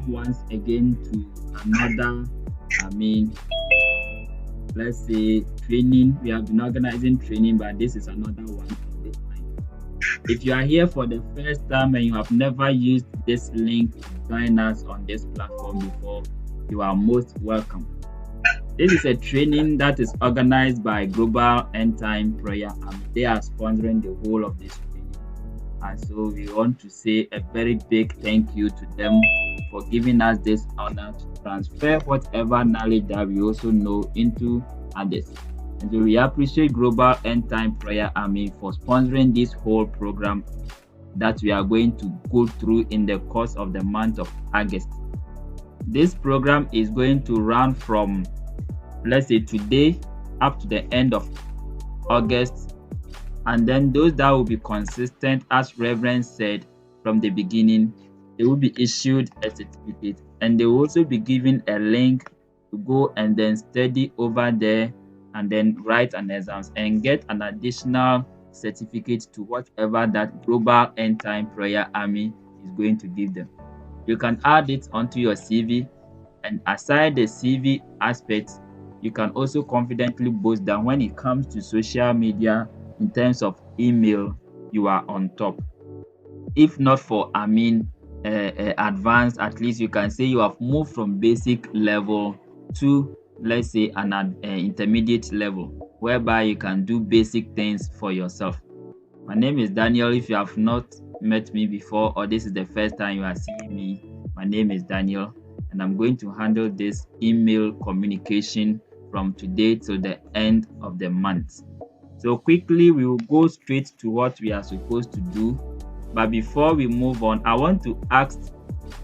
once again to another, let's say training. We have been organizing training, but this is another one of this kind. If you are here for the first time and you have never used this link to join us on this platform before, you are most welcome. This is a training that is organized by Global End Time Prayer Army. They are sponsoring the whole of this training. And so we want to say a very big thank you to them for giving us this honor to transfer whatever knowledge that we also know into others. And so we appreciate Global End Time Prayer Army for sponsoring this whole program that we are going to go through in the course of the month of August. This program is going to run from, let's say, today up to the end of August, and then those that will be consistent, as Reverend said from the beginning, they will be issued a certificate, and they will also be given a link to go and then study over there and then write an exams and get an additional certificate to whatever that Global End Time Prayer Army is going to give them. You can add it onto your CV, and aside the CV aspect, you can also confidently boast that when it comes to social media, in terms of email, you are on top. If not for advanced, at least you can say you have moved from basic level to, let's say, an intermediate level, whereby you can do basic things for yourself. My name is Daniel. If you have not met me before, or this is the first time you are seeing me, my name is Daniel, and I'm going to handle this email communication from today to the end of the month. So quickly, we will go straight to what we are supposed to do. But before we move on, I want to ask,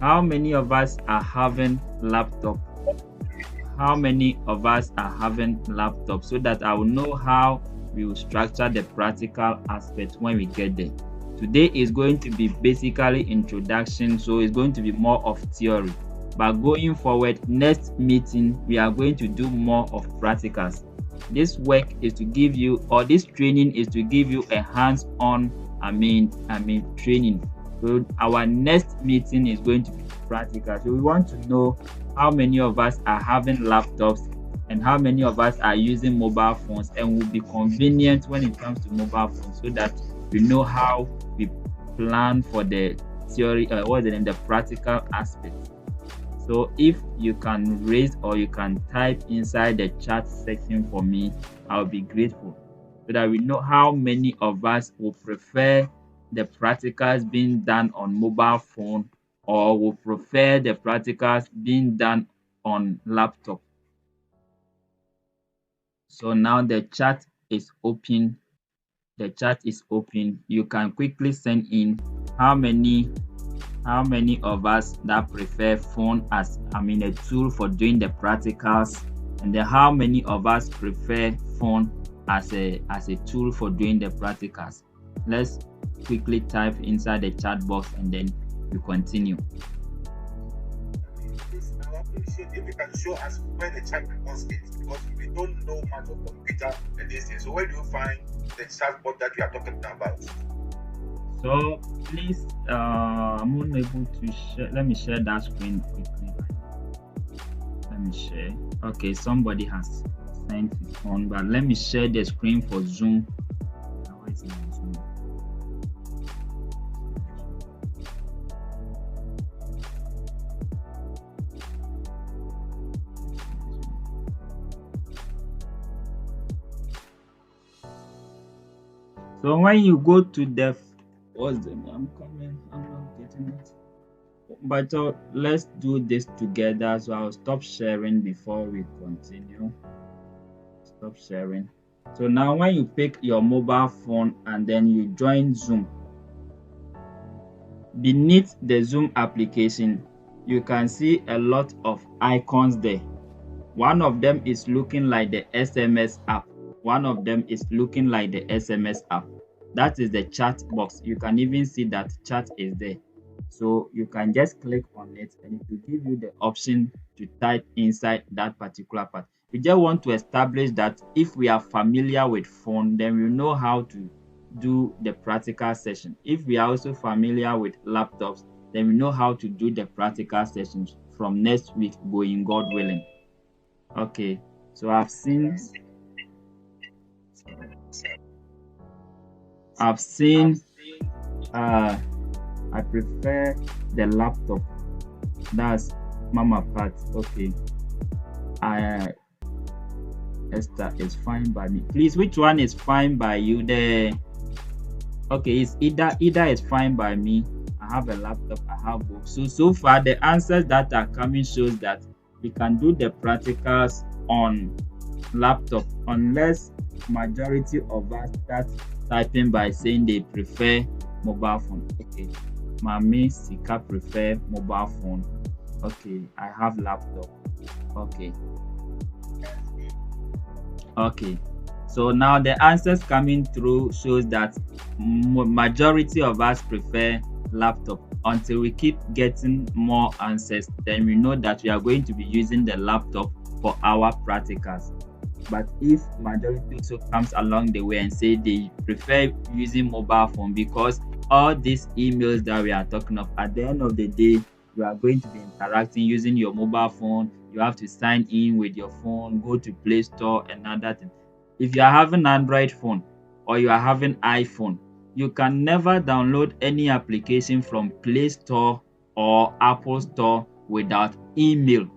how many of us are having laptop? How many of us are having laptop, so that I will know how we will structure the practical aspect when we get there. Today is going to be basically introduction, so it's going to be more of theory. But going forward, next meeting, we are going to do more of practicals. This work is to give you, or this training is to give you a hands-on, training. So our next meeting is going to be practical. So we want to know how many of us are having laptops and how many of us are using mobile phones and will be convenient when it comes to mobile phones, so that we know how we plan for the theory, the practical aspect. So if you can raise or you can type inside the chat section for me, I'll be grateful, so that we know how many of us will prefer the practicals being done on mobile phone, or will prefer the practicals being done on laptop. So now the chat is open. The chat is open. You can quickly send in how many of us that prefer phone as a tool for doing the practicals, and then how many of us prefer phone as a tool for doing the practicals. Let's quickly type inside the chat box and then we continue. I would appreciate if you can show us where the chat box is, because we don't know much of computer and these things. So where do you find the chat box that you are talking about? So please, I'm unable to share. Let me share that screen quickly. Let me share. Okay, somebody has sent his phone, but let me share the screen for Zoom. Why is it on Zoom? So when you go to the I'm not getting it. But let's do this together. So I'll stop sharing before we continue. Stop sharing. So now when you pick your mobile phone and then you join Zoom, beneath the Zoom application, you can see a lot of icons there. One of them is looking like the SMS app. One of them is looking like the SMS app. That is the chat box. You can even see that chat is there. So you can just click on it and it will give you the option to type inside that particular part. We just want to establish that if we are familiar with phone, then we know how to do the practical session. If we are also familiar with laptops, then we know how to do the practical sessions from next week going, God willing. Okay, so I've seen uh I prefer the laptop. That's Mama Pat. Okay. I Esther is fine by me. Please, which one is fine by you? The okay, it's either is fine by me. I have a laptop, I have books. So far the answers that are coming shows that we can do the practicals on laptop unless majority of us start typing by saying they prefer mobile phone. Okay. Mami Sika prefer mobile phone. Okay, I have laptop. Okay. Okay. So now the answers coming through shows that majority of us prefer laptop. Until we keep getting more answers, then we know that we are going to be using the laptop for our practicals. But if majority also comes along the way and say they prefer using mobile phone, because all these emails that we are talking of, at the end of the day, you are going to be interacting using your mobile phone. You have to sign in with your phone, go to Play Store and other thing. If you are having Android phone or you are having iPhone, you can never download any application from Play Store or Apple Store without email.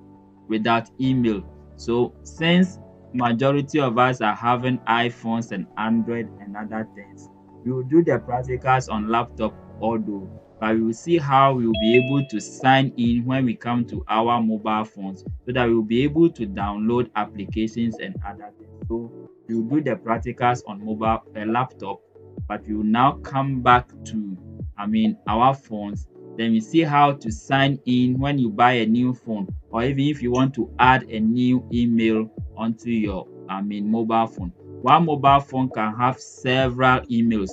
So since majority of us are having iPhones and Android and other things, we will do the practicals on laptop although, but we will see how we will be able to sign in when we come to our mobile phones so that we will be able to download applications and other things. So we will do the practicals on mobile laptop, but we will now come back to our phones. Then we see how to sign in when you buy a new phone, or even if you want to add a new email onto your mobile phone. One mobile phone can have several emails,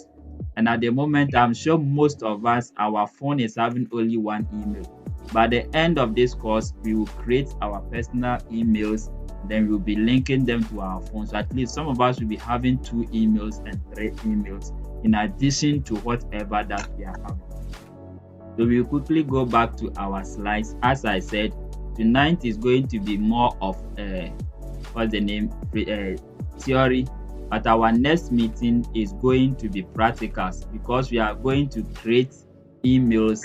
and at the moment I'm sure most of us, our phone is having only one email. By the end of this course, we will create our personal emails, then we'll be linking them to our phones. So at least some of us will be having 2 emails and 3 emails in addition to whatever that we are having. So we'll quickly go back to our slides. As I said, tonight is going to be more of theory, but our next meeting is going to be practicals, because we are going to create emails.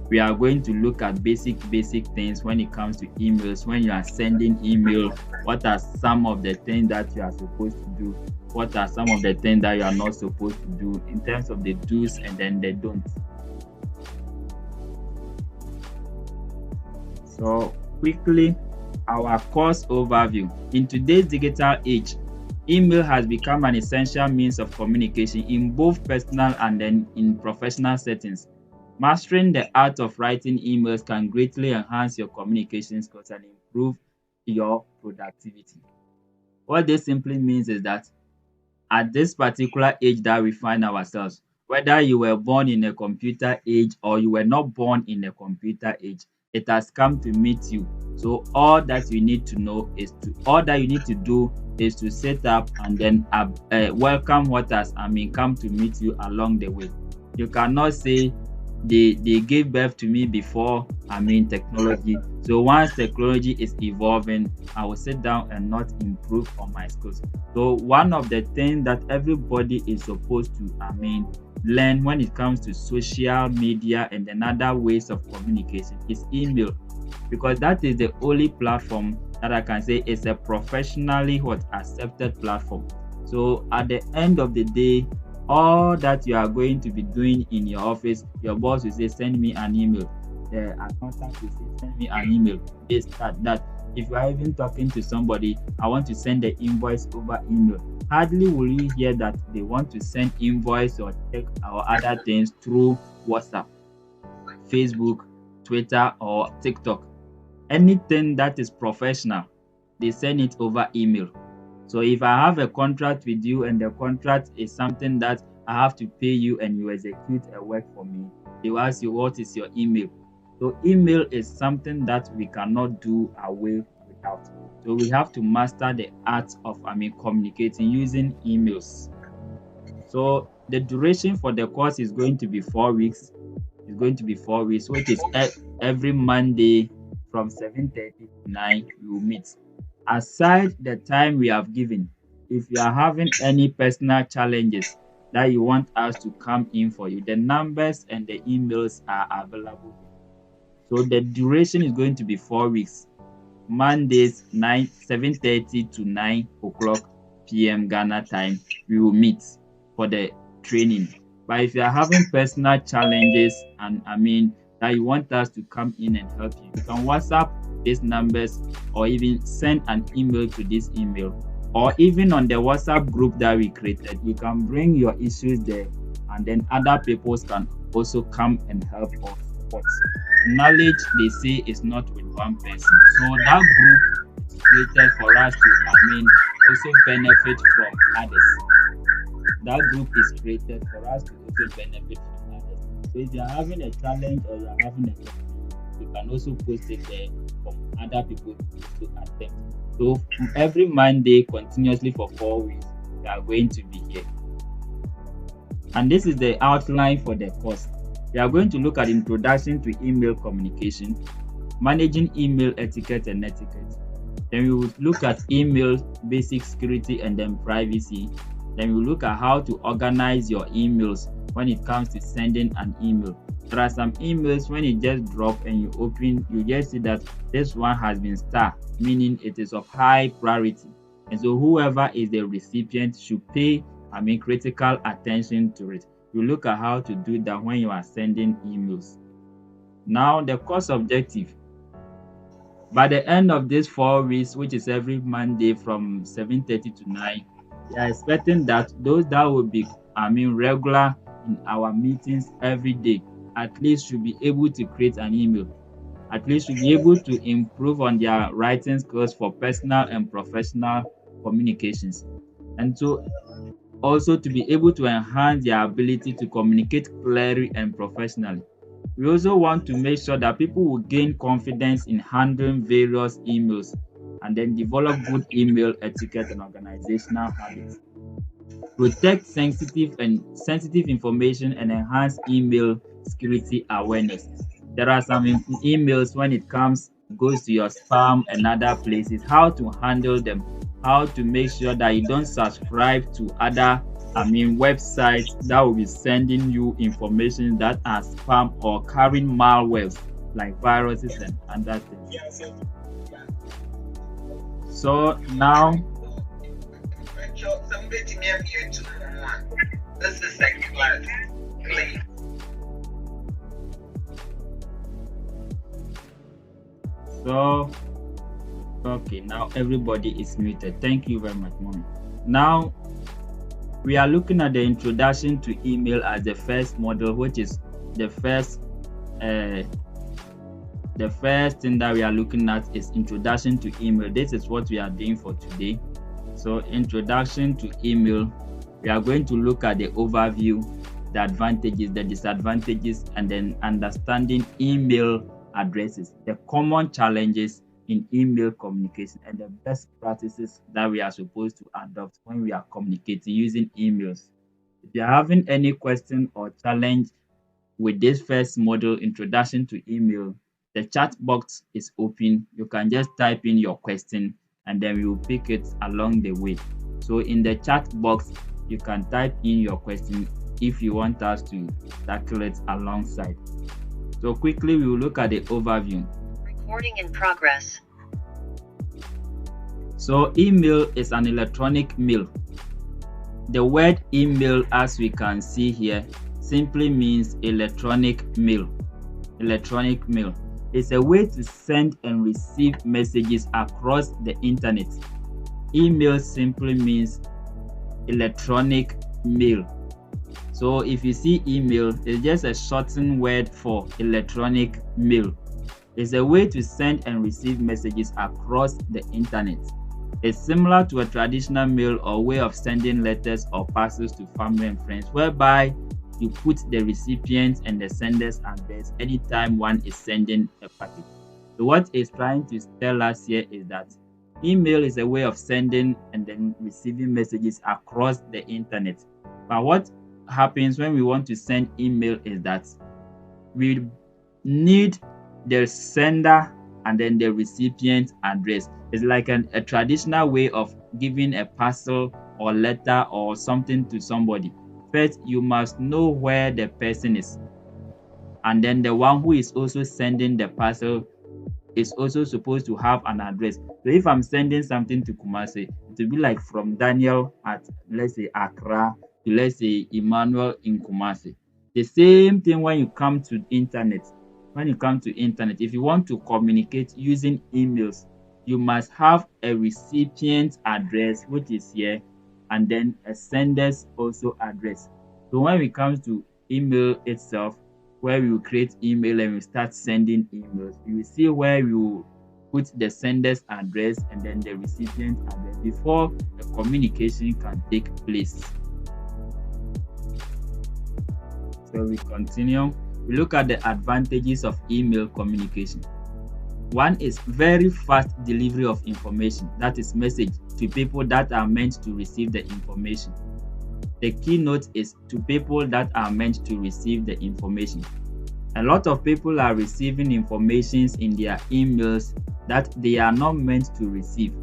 We are going to look at basic things when it comes to emails. When you are sending email, what are some of the things that you are supposed to do? What are some of the things that you are not supposed to do in terms of the do's and then the don'ts? So quickly, our course overview. In today's digital age, email has become an essential means of communication in both personal and then in professional settings. Mastering the art of writing emails can greatly enhance your communication skills and improve your productivity. What this simply means is that at this particular age that we find ourselves, whether you were born in a computer age or you were not born in a computer age, it has come to meet you. So all that you need to do is to set up and then welcome what has come to meet you along the way. You cannot say they gave birth to me before technology. So once technology is evolving, I will sit down and not improve on my skills. So one of the things that everybody is supposed to learn when it comes to social media and another ways of communication is email, because that is the only platform that I can say is a professionally accepted platform. So at the end of the day, all that you are going to be doing in your office, your boss will say, send me an email. The accountant will say, send me an email. This, that. If you are even talking to somebody, I want to send the invoice over email. Hardly will you hear that they want to send invoice or check or other things through WhatsApp, Facebook, Twitter, or TikTok. Anything that is professional, they send it over email. So if I have a contract with you and the contract is something that I have to pay you and you execute a work for me, they will ask you, what is your email? So email is something that we cannot do away without. So we have to master the art of communicating using emails. So the duration for the course is going to be 4 weeks. It's It's going to be 4 weeks, which is every Monday from 7:30 to 9 we will meet. Aside the time we have given, if you are having any personal challenges that you want us to come in for you, the numbers and the emails are available. So the duration is going to be 4 weeks. Mondays 7:30 to 9 o'clock p.m. Ghana time, we will meet for the training. But if you are having personal challenges and that you want us to come in and help you, you can WhatsApp these numbers or even send an email to this email, or even on the WhatsApp group that we created, you can bring your issues there, and then other people can also come and help or support. Knowledge, they say, is not with one person. So that group is created for us to, also benefit from others. That group is created for us to also benefit from others. So if you are having a challenge or you are having a challenge, you can also post it there for other people to attempt. So every Monday, continuously for 4 weeks, we are going to be here. And this is the outline for the course. We are going to look at introduction to email communication, managing email etiquette and netiquette. Then we will look at email basic security and then privacy. Then we will look at how to organize your emails when it comes to sending an email. There are some emails when you just drop and you open, you just see that this one has been star, meaning it is of high priority. And so whoever is the recipient should pay critical attention to it. You look at how to do that when you are sending emails. Now, the course objective. By the end of these 4 weeks, which is every Monday from 7:30 to 9, we are expecting that those that will be regular in our meetings every day at least should be able to create an email. At least should be able to improve on their writing skills for personal and professional communications. And so also to be able to enhance their ability to communicate clearly and professionally. We also want to make sure that people will gain confidence in handling various emails and then develop good email etiquette and organizational habits. Protect sensitive information and enhance email security awareness. There are some emails when it goes to your spam and other places, how to handle them, how to make sure that you don't subscribe to other websites that will be sending you information that are spam or carrying malwares like viruses and other things. So now okay, now everybody is muted. Thank you very much, Mommy. Now we are looking at the introduction to email as the first model, which is the first thing that we are looking at is introduction to email. This is what we are doing for today. So introduction to email, we are going to look at the overview, the advantages, the disadvantages, and then understanding email addresses, the common challenges in email communication, and the best practices that we are supposed to adopt when we are communicating using emails. If you are having any question or challenge with this first model, introduction to email, the chat box is open. You can just type in your question and then we will pick it along the way. So in the chat box, you can type in your question if you want us to tackle it alongside. So quickly, we will look at the overview. Recording in progress. So email is an electronic mail. The word email, as we can see here, simply means electronic mail. Electronic mail is a way to send and receive messages across the internet. Email simply means electronic mail. So if you see email, it's just a shortened word for electronic mail. It's a way to send and receive messages across the internet. It's similar to a traditional mail or way of sending letters or parcels to family and friends, whereby you put the recipient and the sender's address anytime one is sending a package. So what it's trying to tell us here is that email is a way of sending and then receiving messages across the internet. But what happens when we want to send email is that we need the sender and then the recipient address. It's like a traditional way of giving a parcel or letter or something to somebody. First, you must know where the person is, and then the one who is also sending the parcel is also supposed to have an address. So if I'm sending something to Kumasi, it will be like from Daniel at, let's say, Accra to, let's say, Emmanuel in Kumasi. The same thing when you come to internet. When you come to internet, if you want to communicate using emails, you must have a recipient address, which is here, and then a sender's also address. So when it comes to email itself, where we will create email and we start sending emails, you will see where you put the sender's address and then the recipient address before the communication can take place. So we continue. We look at the advantages of email communication. One is very fast delivery of information, that is message, to people that are meant to receive the information. The keynote is to people that are meant to receive the information. A lot of people are receiving informations in their emails that they are not meant to receive.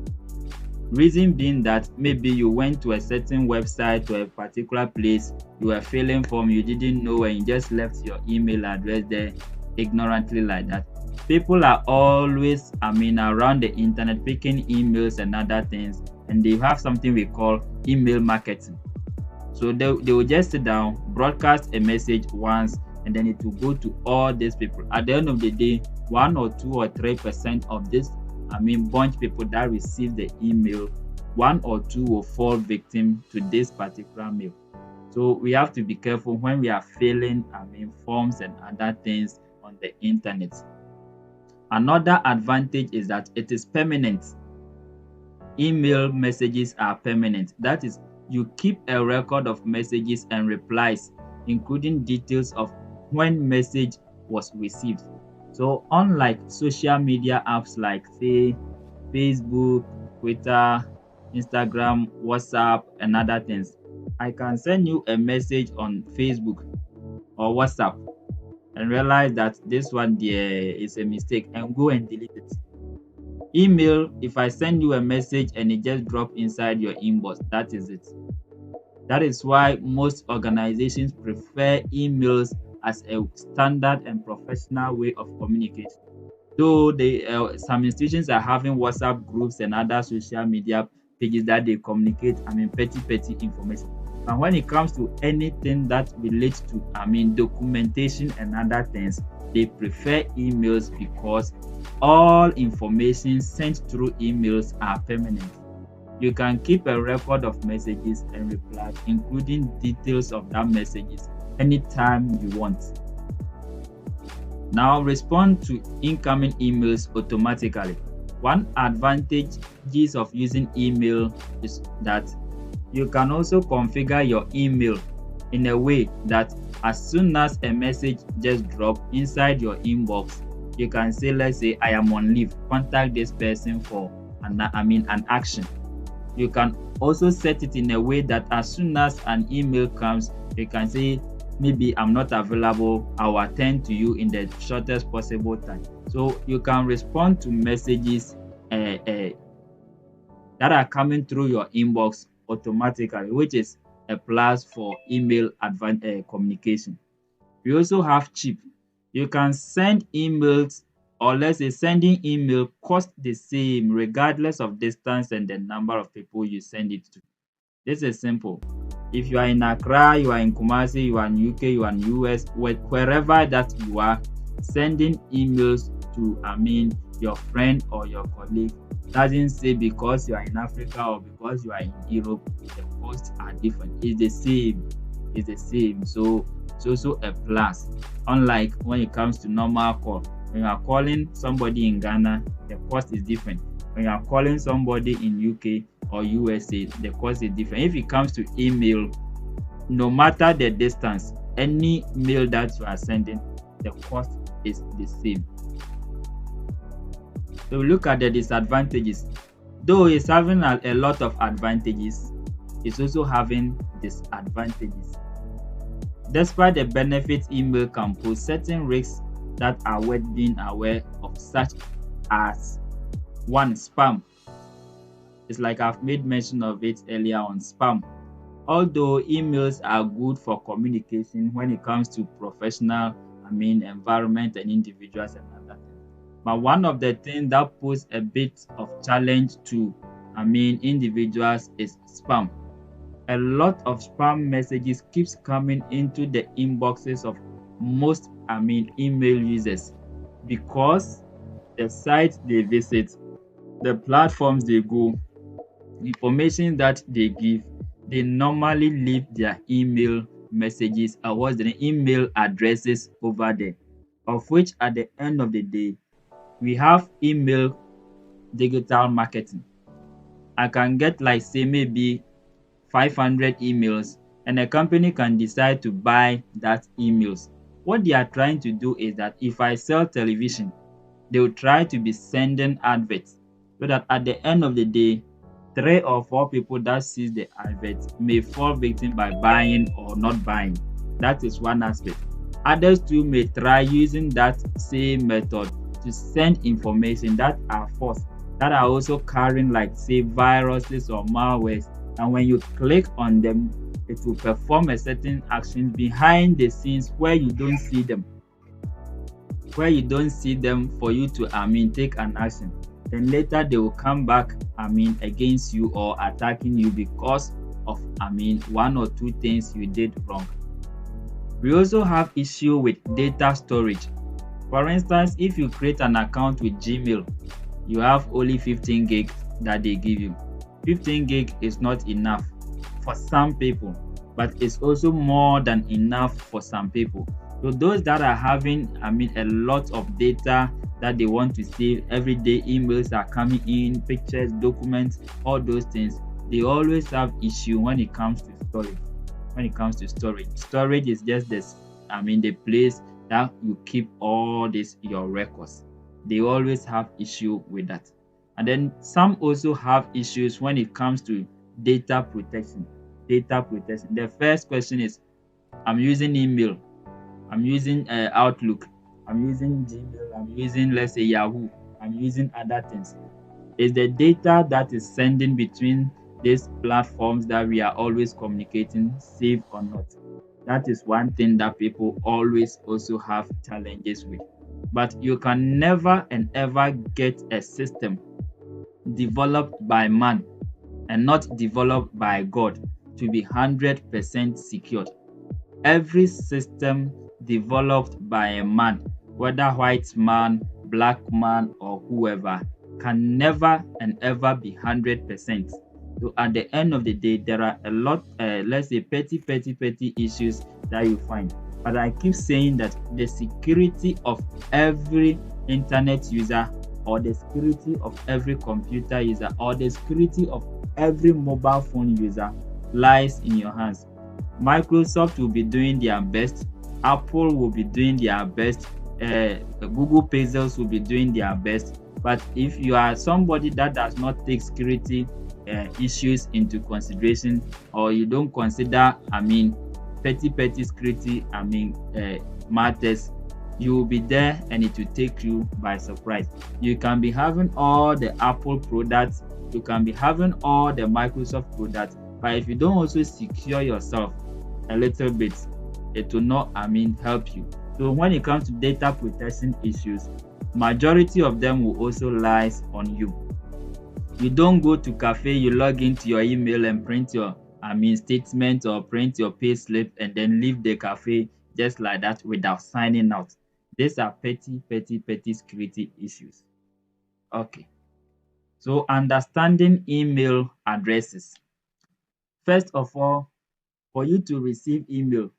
Reason being that maybe you went to a certain website to a particular place, you were filling form, you didn't know, and you just left your email address there ignorantly like that. People are always, around the internet picking emails and other things, and they have something we call email marketing. So they will just sit down, broadcast a message once, and then it will go to all these people. At the end of the day, 1 or 2 or 3% of this, bunch people that receive the email, 1 or 2 will fall victim to this particular mail. So we have to be careful when we are filling, forms and other things on the internet. Another advantage is that it is permanent. Email messages are permanent. That is, you keep a record of messages and replies, including details of when message was received. So unlike social media apps like, say, Facebook, Twitter, Instagram, WhatsApp, and other things, I can send you a message on Facebook or WhatsApp and realize that this one there is a mistake and go and delete it. Email, if I send you a message and it just drop inside your inbox, that is it. That is why most organizations prefer emails as a standard and professional way of communication. Though some institutions are having WhatsApp groups and other social media pages that they communicate, petty information. And when it comes to anything that relates to, documentation and other things, they prefer emails because all information sent through emails are permanent. You can keep a record of messages and replies, including details of that messages, anytime you want. Now respond to incoming emails automatically. One advantage of using email is that you can also configure your email in a way that as soon as a message just drops inside your inbox, you can say, let's say, I am on leave, contact this person for an action. You can also set it in a way that as soon as an email comes, you can say, maybe I'm not available, I'll attend to you in the shortest possible time. So you can respond to messages that are coming through your inbox automatically, which is a plus for email communication. We also have cheap. You can send emails, or let's say sending email costs the same regardless of distance and the number of people you send it to. This is simple. If you are in Accra, you are in Kumasi, you are in UK, you are in US, wherever that you are, sending emails to your friend or your colleague doesn't say because you are in Africa or because you are in Europe, the costs are different. It's the same. It's the same. So it's also a plus. Unlike when it comes to normal call. When you are calling somebody in Ghana, the cost is different. When you are calling somebody in UK or USA, the cost is different. If it comes to email, no matter the distance, any mail that you are sending, the cost is the same. So we look at the disadvantages. Though it's having a lot of advantages, it's also having disadvantages. Despite the benefits email can pose, certain risks that are worth being aware of, such as 1. Spam. It's like I've made mention of it earlier on. Spam. Although emails are good for communication when it comes to professional, environment and individuals and other things. But one of the things that pose a bit of challenge to, individuals is spam. A lot of spam messages keeps coming into the inboxes of most, email users, because the sites they visit, the platforms they go, the information that they give, they normally leave their email messages or what's the email addresses over there, of which at the end of the day, we have email digital marketing. I can get like say maybe 500 emails and a company can decide to buy that emails. What they are trying to do is that if I sell television, they will try to be sending adverts so that at the end of the day, 3 or 4 people that sees the advert may fall victim by buying or not buying. That is one aspect. Others too may try using that same method to send information that are false, that are also carrying like say viruses or malwares, and when you click on them, it will perform a certain action behind the scenes where you don't see them, for you to take an action. Then later they will come back against you or attacking you because of 1 or 2 things you did wrong. We also have issue with data storage. For instance, if you create an account with Gmail, you have only 15 gig that they give you. 15 gig is not enough for some people, but it's also more than enough for some people. So those that are having a lot of data that they want to save, every day emails are coming in, pictures, documents, all those things, they always have issue when it comes to storage. Storage is just this the place that you keep all this your records. They always have issue with that. And then some also have issues when it comes to data protection. The first question is, I'm using email, I'm using Outlook, I'm using Gmail, I'm using, let's say, Yahoo, I'm using other things. Is the data that is sending between these platforms that we are always communicating safe or not? That is one thing that people always also have challenges with. But you can never and ever get a system developed by man and not developed by God to be 100% secured. Every system developed by a man, whether white man, black man, or whoever, can never and ever be 100%. So at the end of the day, there are a lot, let's say, petty issues that you find. But I keep saying that the security of every internet user, or the security of every computer user, or the security of every mobile phone user lies in your hands. Microsoft will be doing their best, Apple will be doing their best, Google Pixels will be doing their best. But if you are somebody that does not take security issues into consideration, or you don't consider petty security matters, you will be there and it will take you by surprise. You can be having all the Apple products, you can be having all the Microsoft products, but if you don't also secure yourself a little bit, it will not help you. So when it comes to data protection issues, majority of them will also lies on you. You don't go to cafe, you log into your email and print your statement or print your pay slip and then leave the cafe just like that without signing out. These are petty security issues. Okay. So understanding email addresses. First of all, for you to receive email,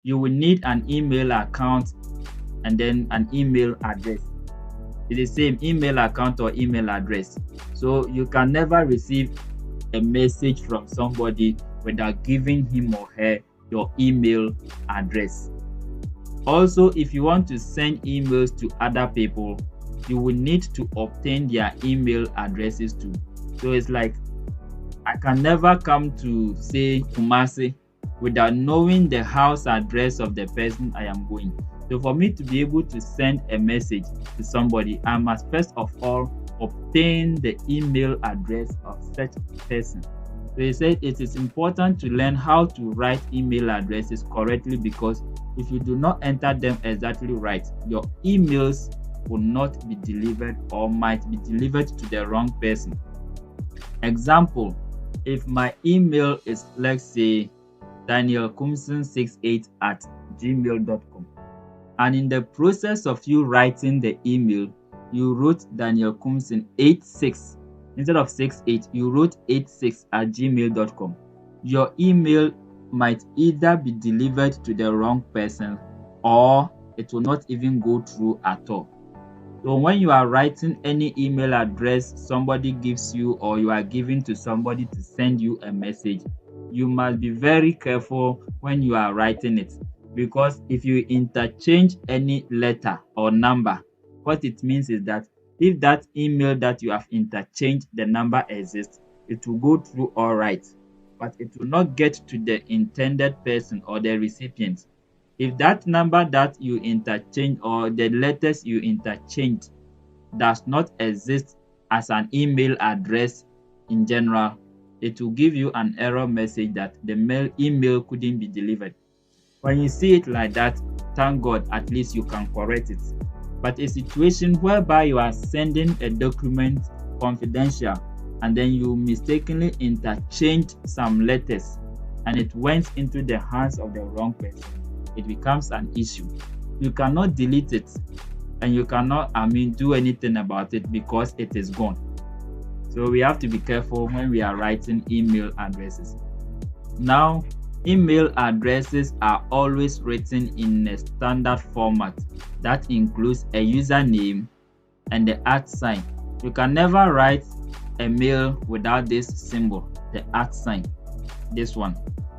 you will need an email account and then an email address. It's the same email account or email address. So you can never receive a message from somebody without giving him or her your email address. Also, if you want to send emails to other people, you will need to obtain their email addresses too. So it's like, I can never come to say Kumasi without knowing the house address of the person I am going. So for me to be able to send a message to somebody, I must first of all obtain the email address of such person. So he said it is important to learn how to write email addresses correctly, because if you do not enter them exactly right, your emails will not be delivered or might be delivered to the wrong person. Example, if my email is, let's say, danielkumson68@gmail.com, and in the process of you writing the email, you wrote Daniel Kumson 86 instead of 68, you wrote 86@gmail.com. Your email might either be delivered to the wrong person or it will not even go through at all. So when you are writing any email address somebody gives you, or you are giving to somebody to send you a message, you must be very careful when you are writing it, because if you interchange any letter or number, what it means is that if that email that you have interchanged, the number exists, it will go through all right, but it will not get to the intended person or the recipient. If that number that you interchange or the letters you interchanged does not exist as an email address in general, it will give you an error message that the email couldn't be delivered. When you see it like that, thank God, at least you can correct it. But a situation whereby you are sending a document confidential and then you mistakenly interchanged some letters and it went into the hands of the wrong person, it becomes an issue. You cannot delete it and you cannot do anything about it because it is gone. So we have to be careful when we are writing email addresses. Now, email addresses are always written in a standard format that includes a username and the @ sign. You can never write a mail without this symbol, the @ sign, this one,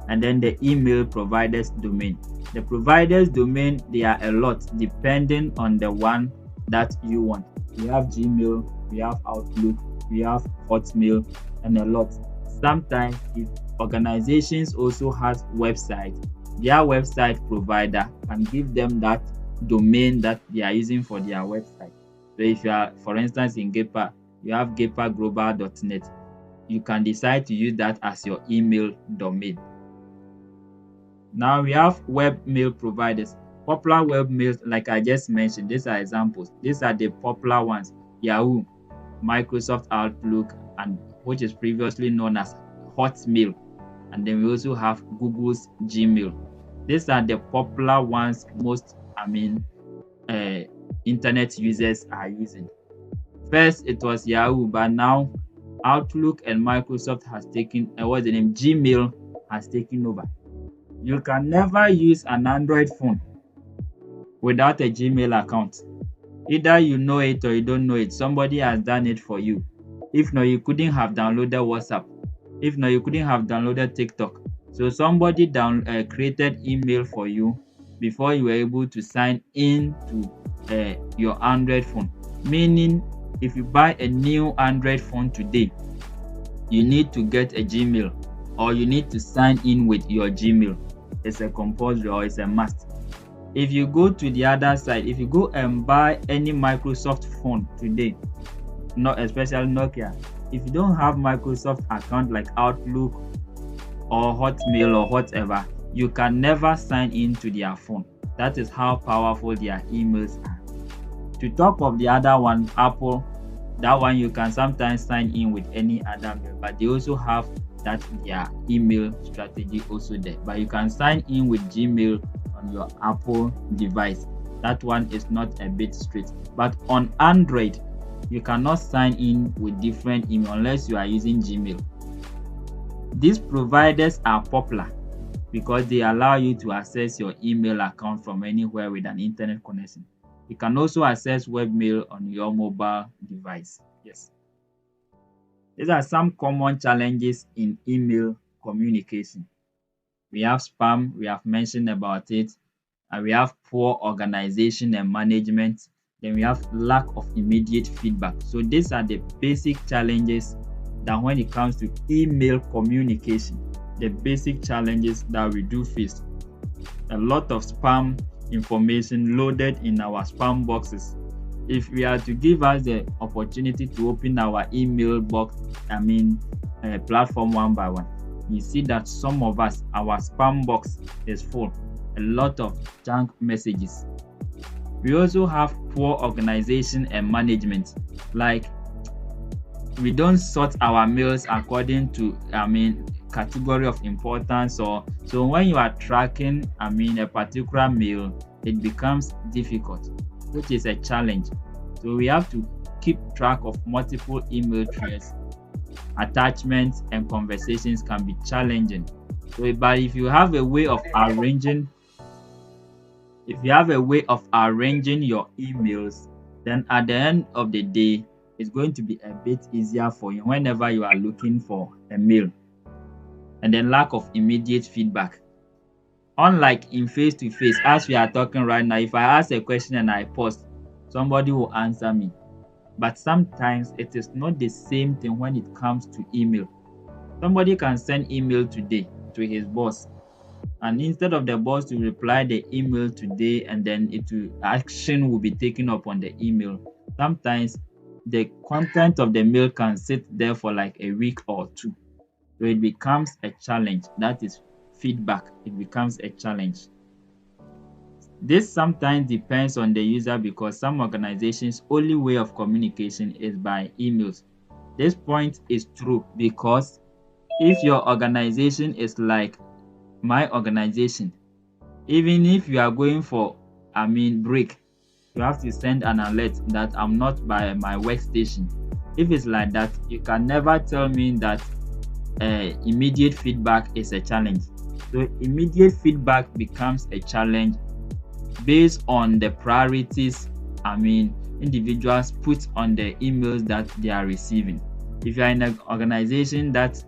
and then the email provider's domain. The provider's domain, there are a lot depending on the one that you want. We have Gmail, we have Outlook, we have Hotmail, and a lot. Sometimes if organizations also has website, their website provider can give them that domain that they are using for their website. So if you are, for instance, in GEPA, you have gepaglobal.net, you can decide to use that as your email domain. Now we have webmail providers. Popular webmails, like I just mentioned, these are examples. These are the popular ones: Yahoo, Microsoft Outlook, and which is previously known as Hotmail. And then we also have Google's Gmail. These are the popular ones most internet users are using. First it was Yahoo, but now Outlook and Microsoft has taken Gmail has taken over. You can never use an Android phone without a Gmail account. Either you know it or you don't know it. Somebody has done it for you. If not, you couldn't have downloaded WhatsApp. If not, you couldn't have downloaded TikTok. So somebody created email for you before you were able to sign in to your Android phone. Meaning, if you buy a new Android phone today, you need to get a Gmail, or you need to sign in with your Gmail. It's a compulsory, or it's a must. If you go to the other side, if you go and buy any Microsoft phone today, not especially Nokia, if you don't have Microsoft account like Outlook or Hotmail or whatever, you can never sign in to their phone. That is how powerful their emails are. To talk of the other one, Apple, that one you can sometimes sign in with any other mail, but they also have that their email strategy also there. But you can sign in with Gmail on your Apple device. That one is not a bit strict. But on Android, you cannot sign in with different email unless you are using Gmail. These providers are popular because they allow you to access your email account from anywhere with an internet connection. You can also access webmail on your mobile device. Yes. These are some common challenges in email communication. We have spam, we have mentioned about it, and we have poor organization and management. Then we have lack of immediate feedback. So these are the basic challenges that when it comes to email communication. the basic challenges that we do face. A lot of spam information loaded in our spam boxes. If we are to give us the opportunity to open our email box, platform one by one, you see that some of us, our spam box is full, a lot of junk messages. We also have poor organization and management, like we don't sort our mails according to category of importance, or so when you are tracking a particular mail, it becomes difficult, which is a challenge. So we have to keep track of multiple email threads. Attachments and conversations can be challenging. So, but if you have a way of arranging your emails, then at the end of the day, it's going to be a bit easier for you whenever you are looking for a mail. And then lack of immediate feedback. Unlike in face-to-face, as we are talking right now, if I ask a question and I pause, somebody will answer me. But sometimes it is not the same thing when it comes to email. Somebody can send email today to his boss, and instead of the boss to reply the email today and then action will be taken up on the email, sometimes the content of the mail can sit there for like a week or two. So it becomes a challenge. That is feedback. It becomes a challenge. This sometimes depends on the user, because some organizations' only way of communication is by emails. This point is true because if your organization is like my organization, even if you are going for break, you have to send an alert that I'm not by my workstation. If it's like that, you can never tell me that immediate feedback is a challenge. So immediate feedback becomes a challenge based on the priorities individuals put on the emails that they are receiving. If you are in an organization that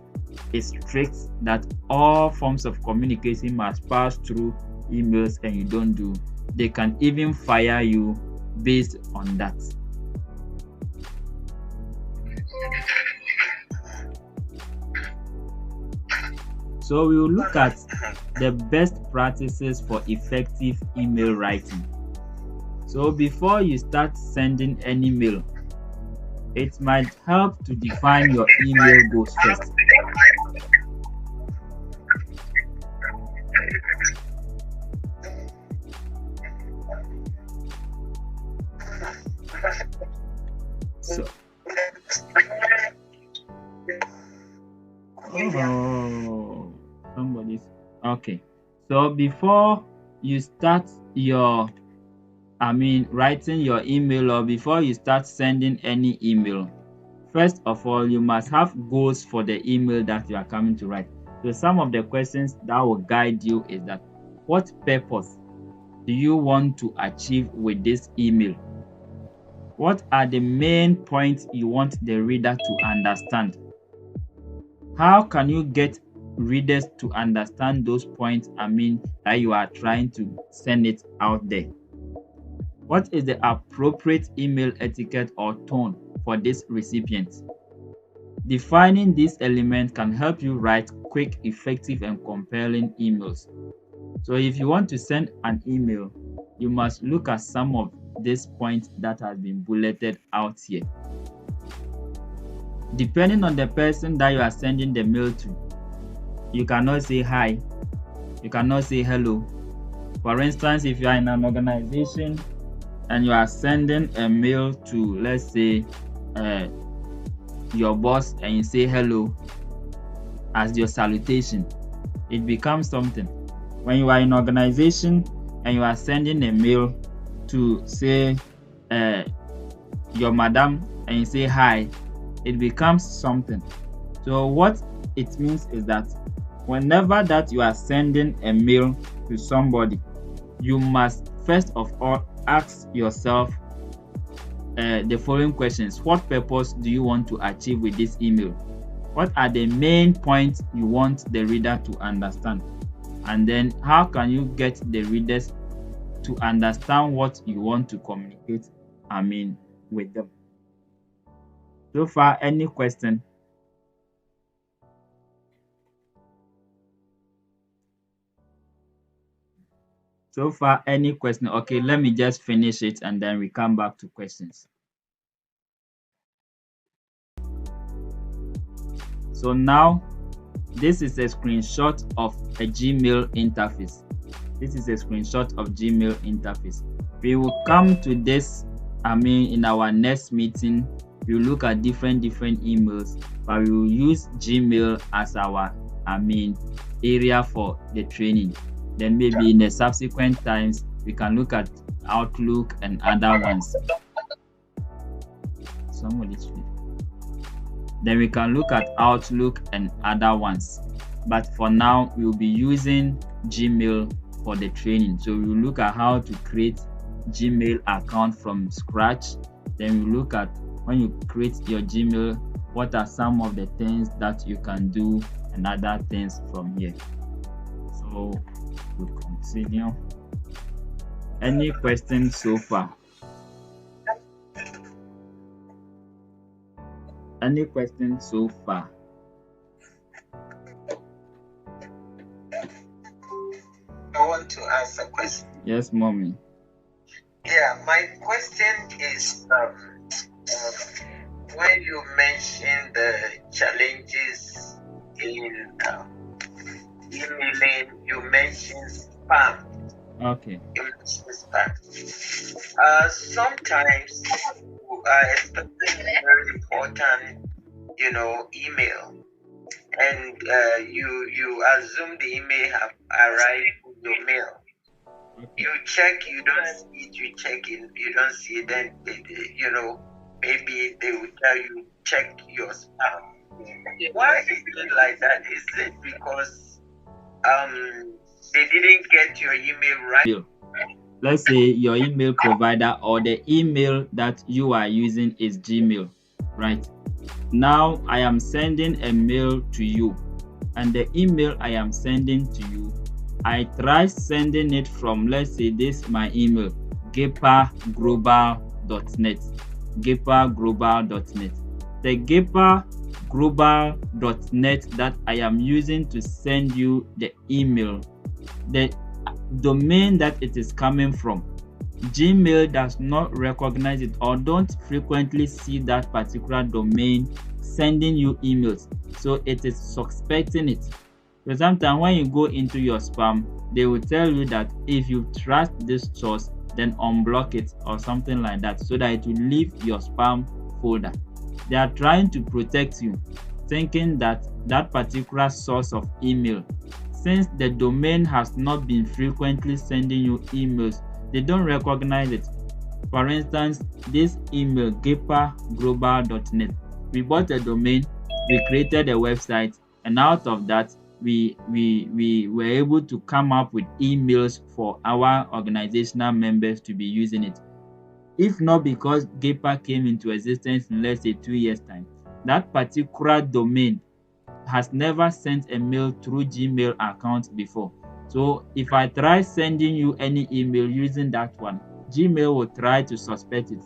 is strict that all forms of communication must pass through emails and you don't do, they can even fire you based on that. So we will look at the best practices for effective email writing. So before you start sending any mail, it might help to define your email goals first. So before you start your writing your email, or before you start sending any email, first of all, you must have goals for the email that you are coming to write. So some of the questions that will guide you is that, what purpose do you want to achieve with this email? What are the main points you want the reader to understand? How can you get readers to understand those points that you are trying to send it out there? What is the appropriate email etiquette or tone for this recipient? Defining these elements can help you write quick, effective, and compelling emails. So if you want to send an email, you must look at some of these points that have been bulleted out here. Depending on the person that you are sending the mail to, you cannot say hi, you cannot say hello. For instance, if you are in an organization and you are sending a mail to, let's say, your boss, and you say hello as your salutation, it becomes something. When you are in an organization and you are sending a mail to, say, your madam, and you say hi, it becomes something. So what it means is that whenever that you are sending a mail to somebody, you must first of all ask yourself the following questions. What purpose do you want to achieve with this email? What are the main points you want the reader to understand? And then how can you get the readers to understand what you want to communicate with them? So far, any question? So far, any question? Okay, let me just finish it and then we come back to questions. So now, this is a screenshot of a Gmail interface. This is a screenshot of Gmail interface. We will come to this, in our next meeting, we'll look at different emails, but we will use Gmail as our, area for the training. Then maybe in the subsequent times, we can look at Outlook and other ones. Then we can look at Outlook and other ones. But for now, we'll be using Gmail for the training. So we'll look at how to create Gmail account from scratch. Then we'll look at when you create your Gmail, what are some of the things that you can do and other things from here. So we'll continue. Any questions so far? Any questions so far? I want to ask a question. Yes, mommy. Yeah, my question is when you mention the challenges in emailing, you mentioned spam. Okay. You mentioned spam. Sometimes, especially very important, email, and you assume the email have arrived in your mail. You check, you don't see it, you check it, you don't see it, then maybe they will tell you check your spam. Why is it like that? Is it because they didn't get your email right? Let's say your email provider or the email that you are using is Gmail, right? Now I am sending a mail to you, and the email I am sending to you, I try sending it from, let's say this my email, gepaglobal.net. gepaglobal.net. The gepaglobal.net that I am using to send you the email, the domain that it is coming from, Gmail does not recognize it or don't frequently see that particular domain sending you emails, so it is suspecting it. So sometimes when you go into your spam, they will tell you that if you trust this source, then unblock it or something like that, so that it will leave your spam folder. They are trying to protect you, thinking that that particular source of email, since the domain has not been frequently sending you emails, they don't recognize it. For instance, this email, gepaglobal.net, we bought a domain, we created a website, and out of that, we were able to come up with emails for our organizational members to be using it. If not because Gepa came into existence in, let's say, 2 years' time, that particular domain has never sent a mail through Gmail account before. So if I try sending you any email using that one, Gmail will try to suspect it.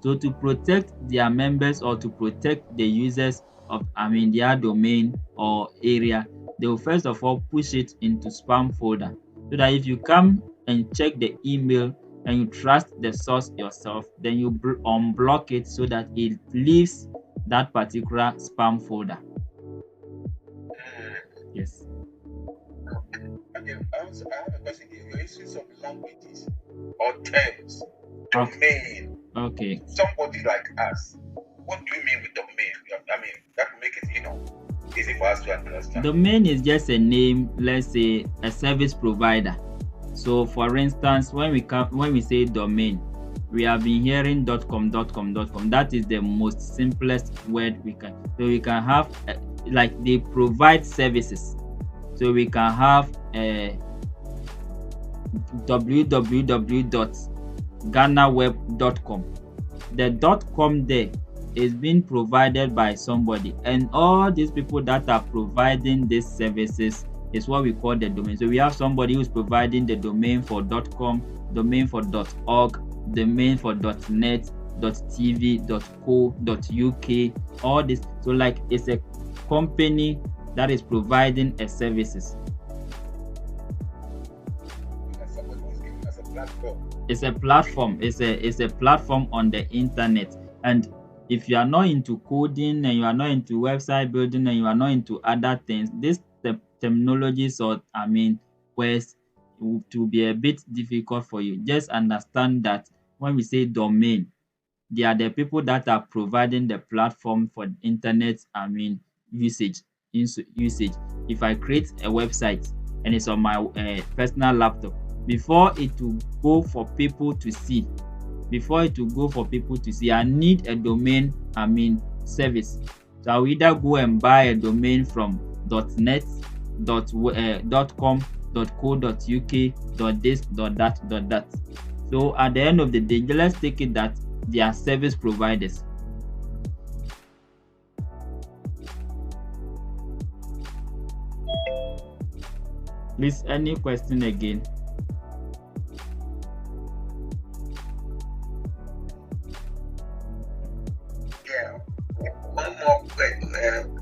So to protect their members or to protect the users of their domain or area, they will first of all push it into spam folder, so that if you come and check the email and you trust the source yourself, then you unblock it so that it leaves that particular spam folder. Yes. Okay, I have a question here. You're using some languages or terms. Domain. Okay. Somebody like us, what do you mean with domain? That will make it, easy for us to understand. Domain is just a name, let's say a service provider. So for instance, when we say domain, we have been hearing .com. That is the most simplest word we can. So we can have like they provide services. So we can have www.ghanaweb.com. The .com there is being provided by somebody, and all these people that are providing these services is what we call the domain. So we have somebody who's providing the domain for .com, domain for .org, domain for .net, .tv, .co, .uk, all this. So like it's a company that is providing a services. It's a platform. It's a platform on the internet. And if you are not into coding and you are not into website building and you are not into other things, this terminologies or words to be a bit difficult for you. Just understand that when we say domain, they are the people that are providing the platform for internet usage. Usage. If I create a website and it's on my personal laptop, before it will go for people to see, I need a domain service. So I'll either go and buy a domain from .net, .com, .co.uk, .this, .that. So at the end of the day, let's take it that they are service providers. Please, any question again? Yeah. One more.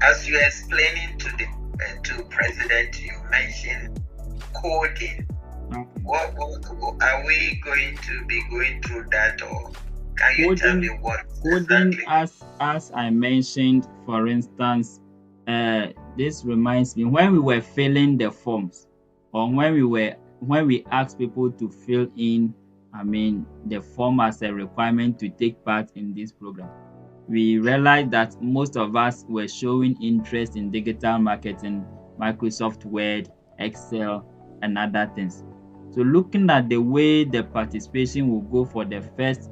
As you are explaining to President, you mentioned coding. What are we going to be going through that, or can you tell me what coding exactly? as I mentioned, for instance, this reminds me when we were filling the forms, or when we asked people to fill in the form as a requirement to take part in this program, we realized that most of us were showing interest in digital marketing, Microsoft Word, Excel, and other things. So looking at the way the participation will go for the first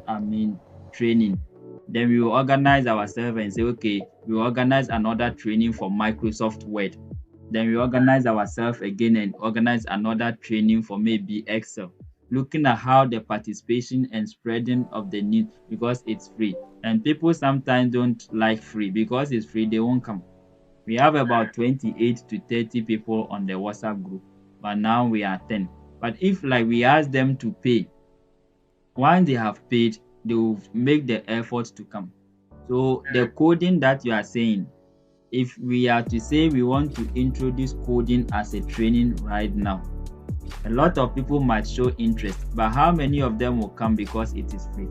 training, then we will organize ourselves and say, okay, we will organize another training for Microsoft Word. Then we organize ourselves again and organize another training for maybe Excel. Looking at how the participation and spreading of the news, because it's free. And people sometimes don't like free. Because it's free, they won't come. We have about 28 to 30 people on the WhatsApp group, but now we are 10. But if we ask them to pay, once they have paid, they will make the effort to come. So the coding that you are saying, if we are to say we want to introduce coding as a training right now, a lot of people might show interest, but how many of them will come because it is free?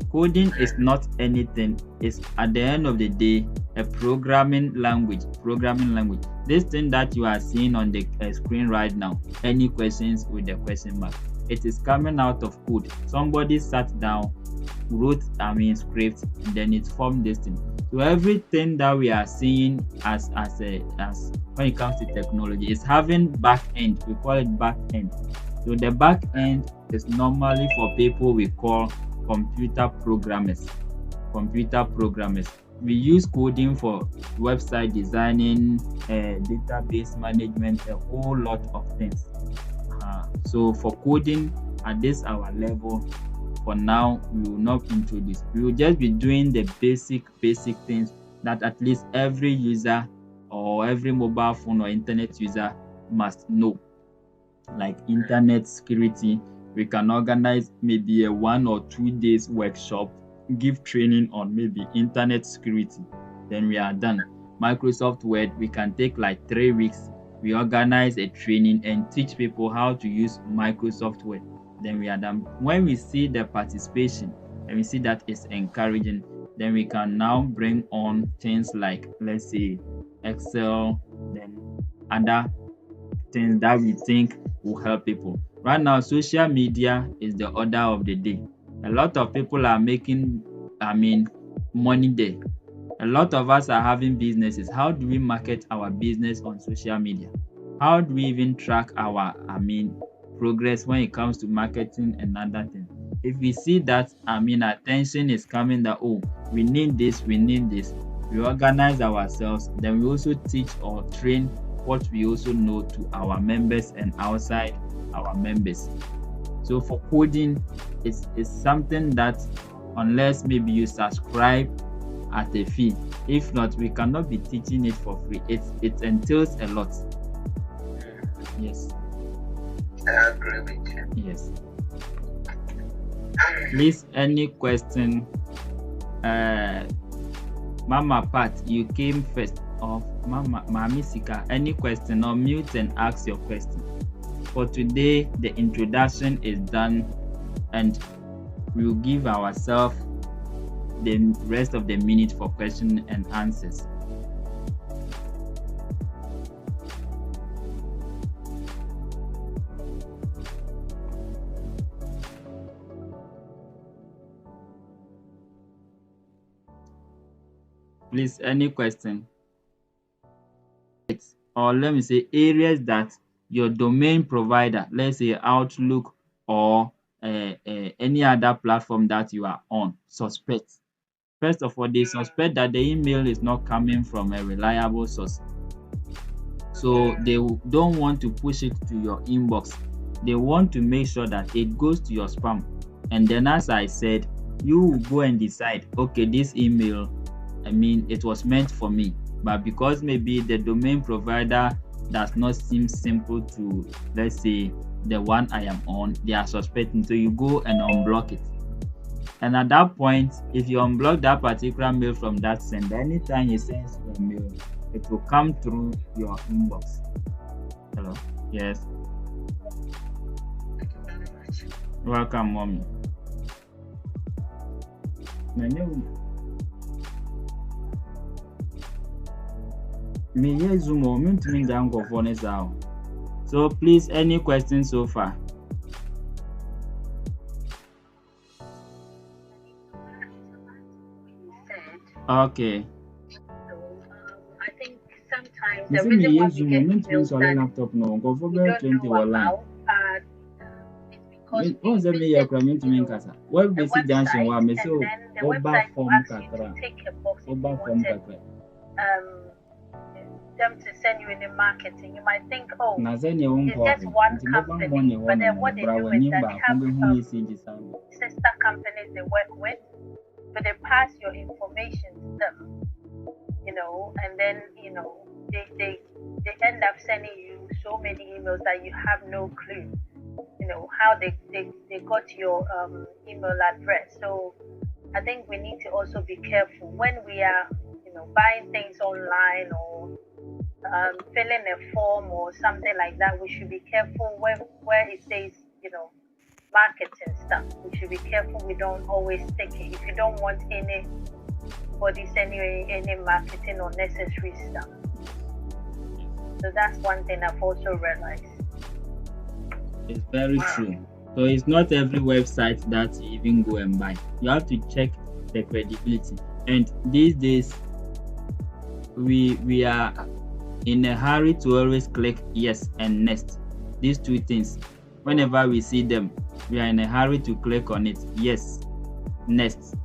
Coding is not anything. It's at the end of the day a programming language. This thing that you are seeing on the screen right now, any questions with the question mark, it is coming out of code. Somebody sat down, wrote script, and then it formed this thing. So everything that we are seeing as when it comes to technology is having back end. We call it back end. So the back end is normally for people we call computer programmers. We use coding for website designing, database management, a whole lot of things. So for coding at this our level, for now we will not introduce. We will just be doing the basic things that at least every user or every mobile phone or internet user must know, like internet security. We can organize maybe a 1 or 2 days workshop, give training on maybe internet security, then we are done. Microsoft Word, we can take 3 weeks. We organize a training and teach people how to use Microsoft Word, then we are done. When we see the participation and we see that it's encouraging, then we can now bring on things like, let's say, Excel, then other things that we think will help people. Right now, social media is the order of the day. A lot of people are making money there. A lot of us are having businesses. How do we market our business on social media? How do we even track our progress when it comes to marketing and other things? If we see that attention is coming, that we need this, we organize ourselves, then we also teach or train what we also know to our members and outside our members. So for coding, it's something that unless maybe you subscribe at a fee, if not, we cannot be teaching it for free. It entails a lot. Yes. I agree with you. Yes. Please, any question? Mama Pat, you came first. Of Mami Sika, any question? Or mute and ask your question. For today, the introduction is done, and we'll give ourselves the rest of the minute for question and answers. Please, any question? Or let me say areas that your domain provider, let's say Outlook or any other platform that you are on, suspect. First of all, they suspect that the email is not coming from a reliable source. So they don't want to push it to your inbox. They want to make sure that it goes to your spam. And then, as I said, you will go and decide, okay, this email, it was meant for me. But because maybe the domain provider does not seem simple to, let's say, the one I am on, they are suspecting. So you go and unblock it. And at that point, if you unblock that particular mail from that sender, anytime he sends a mail, it will come through your inbox. Hello? Yes. Thank you very much. Welcome, mommy. So please, any questions so far? Okay. I think sometimes the reason why we get emails that we don't know about is because we visit the website, and then the website will ask you to take a box if you wanted them to send you in the marketing. You might think, oh, it's just one company, but then what they do is that they have sister companies they work with, so they pass your information to them, and then they end up sending you so many emails that you have no clue how they got your email address. So I think we need to also be careful when we are buying things online or filling a form or something like that. We should be careful where it says marketing stuff. We should be careful we don't always stick it if you don't want anybody sending you any marketing or necessary stuff. So that's one thing I've also realized. It's very true. So it's not every website that you even go and buy. You have to check the credibility. And these days, we are in a hurry to always click yes and next. These two things, whenever we see them, we are in a hurry to click on it. Yes, next,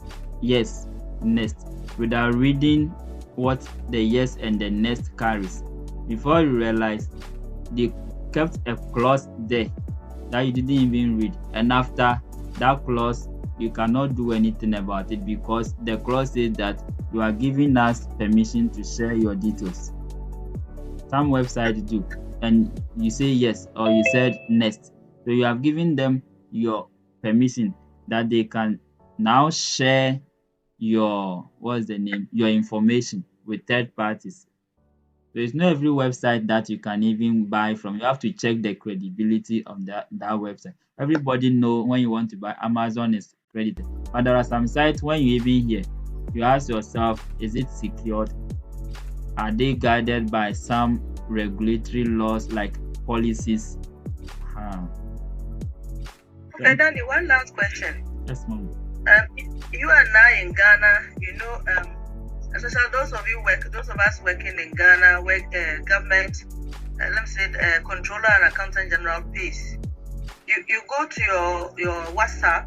without reading what the yes and the next carries. Before you realize, they kept a clause there that you didn't even read, and after that clause, you cannot do anything about it because the clause says that you are giving us permission to share your details. Some websites do, and you say yes or you said next, so you have given them your permission that they can now share your your information with third parties. So it's not every website that you can even buy from. You have to check the credibility of that website. Everybody know when you want to buy, Amazon is credited. But there are some sites when you even hear, you ask yourself, is it secured? Are they guided by some regulatory laws like policies? Okay, Danny, one last question. Yes, ma'am. You and I in Ghana, especially those of us working in Ghana, where government, let me say, controller and accountant general pays. You go to your WhatsApp,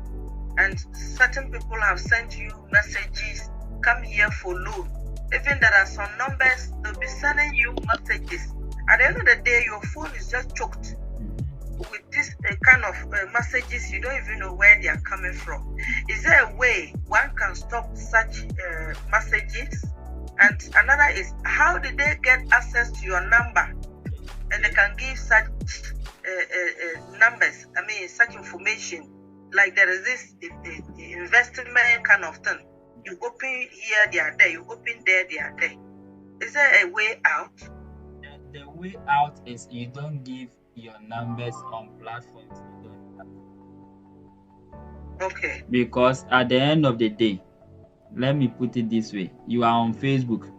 and certain people have sent you messages, come here for loan. Even there are some numbers, they'll be sending you messages. At the end of the day, your phone is just choked with this kind of messages. You don't even know where they are coming from. Is there a way one can stop such messages? And another is, how did they get access to your number? And they can give such numbers, such information. Like there is this the investment kind of thing. You open here, they are there. You open there, they are there. Is there a way out? The way out is you don't give your numbers on platforms you don't have. Okay. Because at the end of the day, let me put it this way: you are on Facebook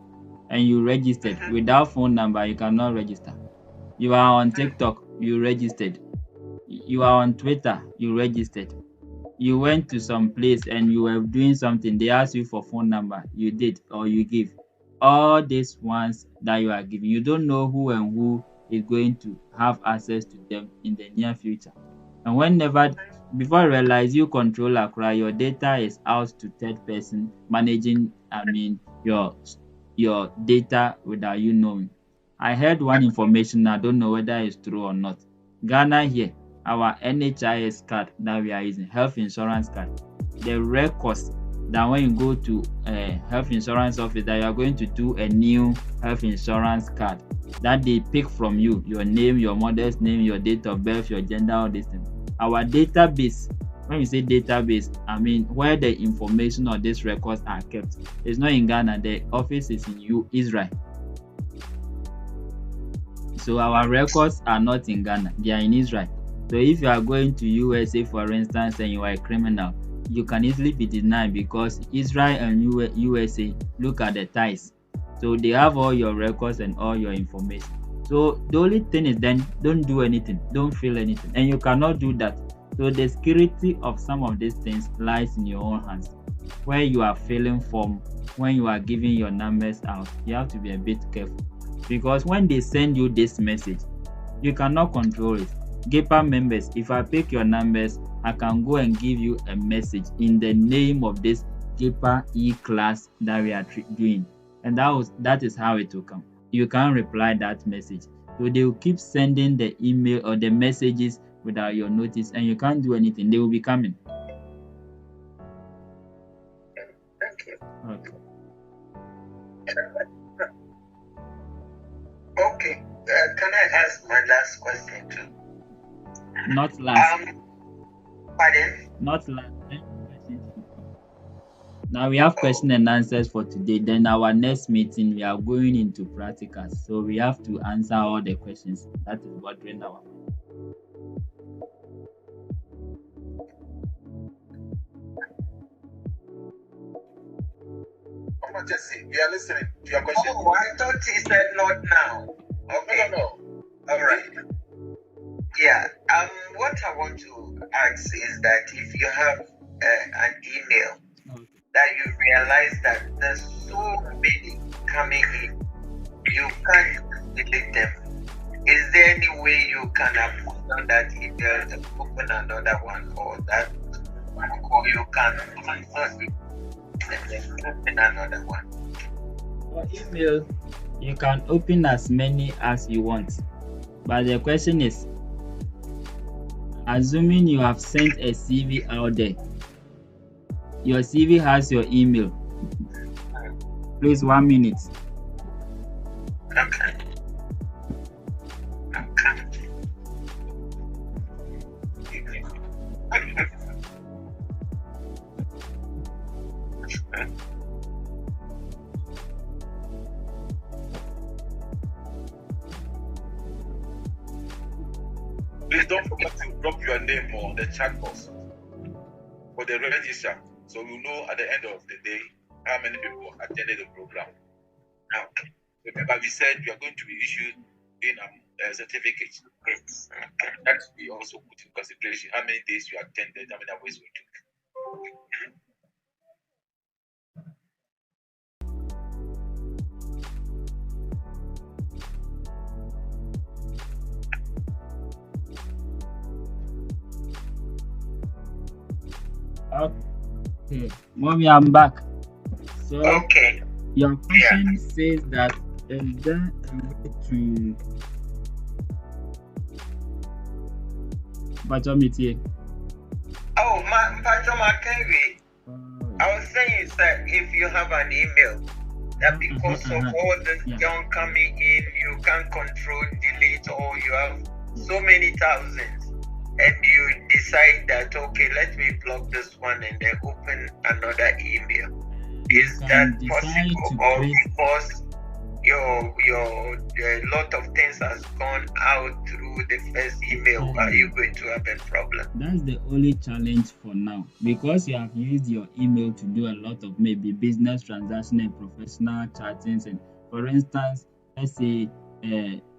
and you registered. Without phone number, you cannot register. You are on TikTok, you registered. You are on Twitter, you registered. You went to some place and you were doing something, they asked you for phone number, you did or you give. All these ones that you are giving, you don't know who and who is going to have access to them in the near future. And before you realize, you control Accra, your data is out to third person managing, your data without you knowing. I heard one information, I don't know whether it's true or not. Ghana here, our NHIS card that we are using, health insurance card, the records that when you go to a health insurance office that you are going to do a new health insurance card, that they pick from you, your name, your mother's name, your date of birth, your gender, all these things. Our database, when you say database, I mean where the information of these records are kept. It's not in Ghana, the office is in Israel. So our records are not in Ghana, they are in Israel. So if you are going to USA, for instance, and you are a criminal, you can easily be denied because Israel and USA look at the ties. So they have all your records and all your information. So the only thing is then don't do anything, don't feel anything, and you cannot do that. So the security of some of these things lies in your own hands. Where you are filling form, when you are giving your numbers out, you have to be a bit careful. Because when they send you this message, you cannot control it. GEPA members, if I pick your numbers, I can go and give you a message in the name of this GEPA E-class that we are doing. And that is how it will come. You can't reply that message. So they will keep sending the email or the messages without your notice, and you can't do anything. They will be coming. Thank you. Okay. Okay. Can I ask my last question too? Not last. Pardon? Not last. Now we have question and answers for today. Then our next meeting, we are going into practicals. So we have to answer all the questions. That is bothering our mind. Jesse, we are listening to your question. Oh, I thought he said not now. Okay. No. All right. Yeah. What I want to ask is that if you have an email that you realize that there's so many coming in, you can't delete them. Is there any way you can on that email to open another one, or you can cancel it and then open another one? For email, you can open as many as you want. But the question is, assuming you have sent a CV out there, your CV has your email. Please, 1 minute. Okay. Please don't forget to drop your name on the chat box for the register, so you know at the end of the day how many people attended the program. Now, remember we said we are going to be issued in a certificate. That we also put in consideration how many days you attended, how many hours we took. Okay, Mommy, I'm back. So, okay. Your question says that is there a way to I was saying that if you have an email that because of all the young coming in, you can't control, delete, or you have so many thousands, and you decide that, okay, let me block this one and then open another email. Is that possible? Or because a lot of things has gone out through the first email, are you going to have a problem? That's the only challenge for now, because you have used your email to do a lot of maybe business transaction and professional chattings. And for instance, let's say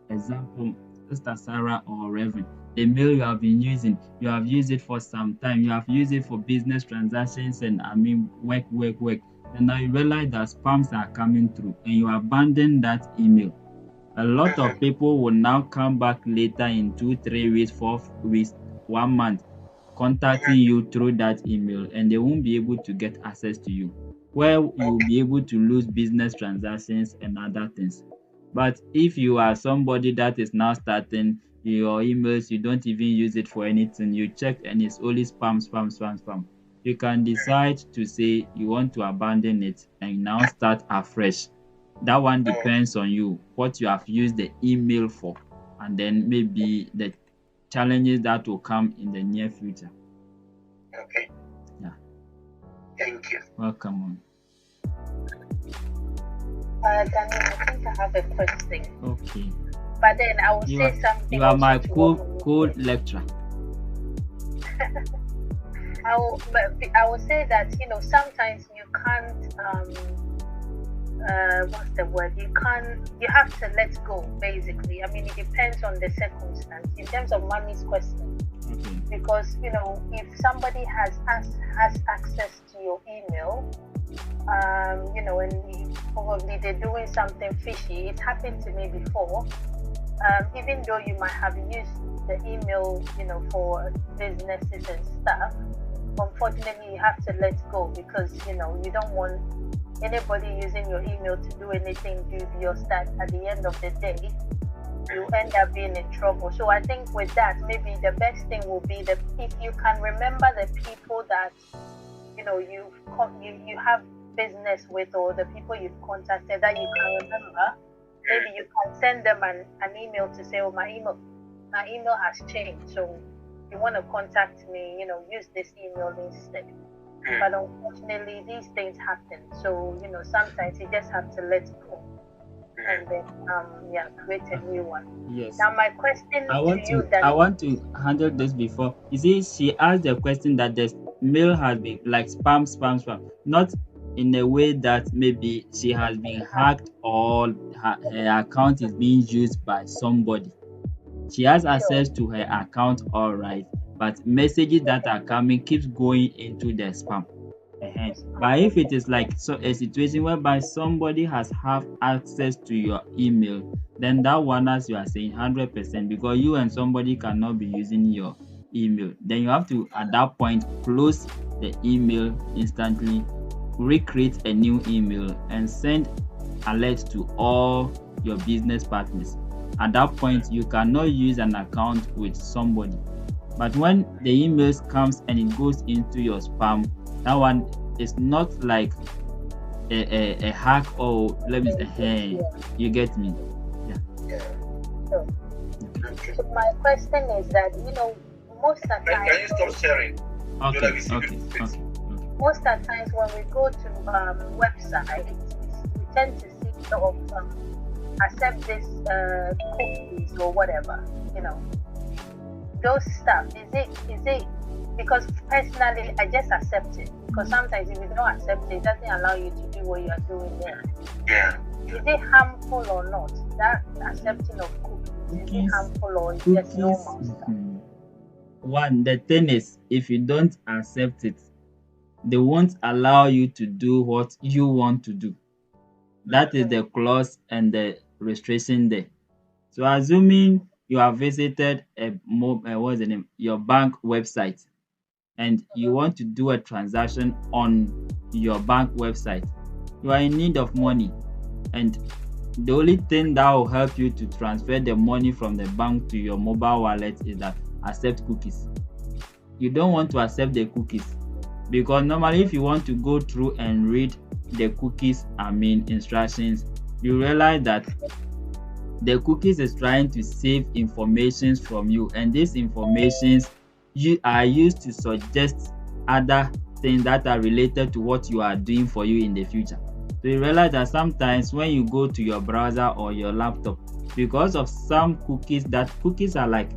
example, Sister Sarah or Reverend, the mail you have been using, you have used it for some time, you have used it for business transactions and work. And now you realize that spams are coming through and you abandon that email. A lot of people will now come back later in 2, 3 weeks, 4 weeks, 1 month, contacting you through that email, and they won't be able to get access to you, where you'll be able to lose business transactions and other things. But if you are somebody that is now starting your emails, you don't even use it for anything, you check and it's only spam, you can decide to say you want to abandon it and now start afresh. That one depends on you, what you have used the email for, and then maybe the challenges that will come in the near future. Okay. Yeah. Thank you. Welcome on. Daniel, I think I have a question. Okay. But then I will say something. You are my co-lecturer. I will say that, sometimes you can't, what's the word? You have to let go, basically. I mean, it depends on the circumstance in terms of money's question. Okay. Because, if somebody has access to your email, and probably they're doing something fishy. It happened to me before. Even though you might have used the email, for businesses and stuff, unfortunately you have to let go because, you don't want anybody using your email to do anything dubious that at the end of the day, you end up being in trouble. So I think with that, maybe the best thing will be that if you can remember the people that, you have business with, or the people you've contacted that you can remember, maybe you can send them an email to say, my email has changed, so you want to contact me, use this email instead. But unfortunately these things happen, so sometimes you just have to let go and then create a new one. Yes. Now my question I want to handle this before. You see, she asked the question that the mail has been like spam, not in a way that maybe she has been hacked or her account is being used by somebody. She has access to her account, all right, but messages that are coming keeps going into the spam. But if it is like a situation whereby somebody has access to your email, then that one, as you are saying, 100%, because you and somebody cannot be using your email. Then you have to, at that point, close the email instantly, recreate a new email, and send alerts to all your business partners. At that point, you cannot use an account with somebody. But when the emails comes and it goes into your spam, that one is not like a hack, or let me say, hey, you get me? Yeah. So my question is that, most of the time. Can you stop sharing? Okay. Most of the times when we go to websites, we tend to see sort of accept this cookies or whatever, those stuff. Is it because personally I just accept it, because sometimes if you don't accept it, it doesn't allow you to do what you are doing there. Yeah. Is it harmful or not? That accepting of cookies, is it harmful or just normal stuff? One, the thing is, if you don't accept it, they won't allow you to do what you want to do. That is the clause and the restriction there. So assuming you have visited your bank website, and you want to do a transaction on your bank website, you are in need of money, and the only thing that will help you to transfer the money from the bank to your mobile wallet is that accept cookies. You don't want to accept the cookies, because normally if you want to go through and read the cookies instructions, you realize that the cookies is trying to save information from you, and these informations are used to suggest other things that are related to what you are doing for you in the future. So you realize that sometimes when you go to your browser or your laptop, because of some cookies are like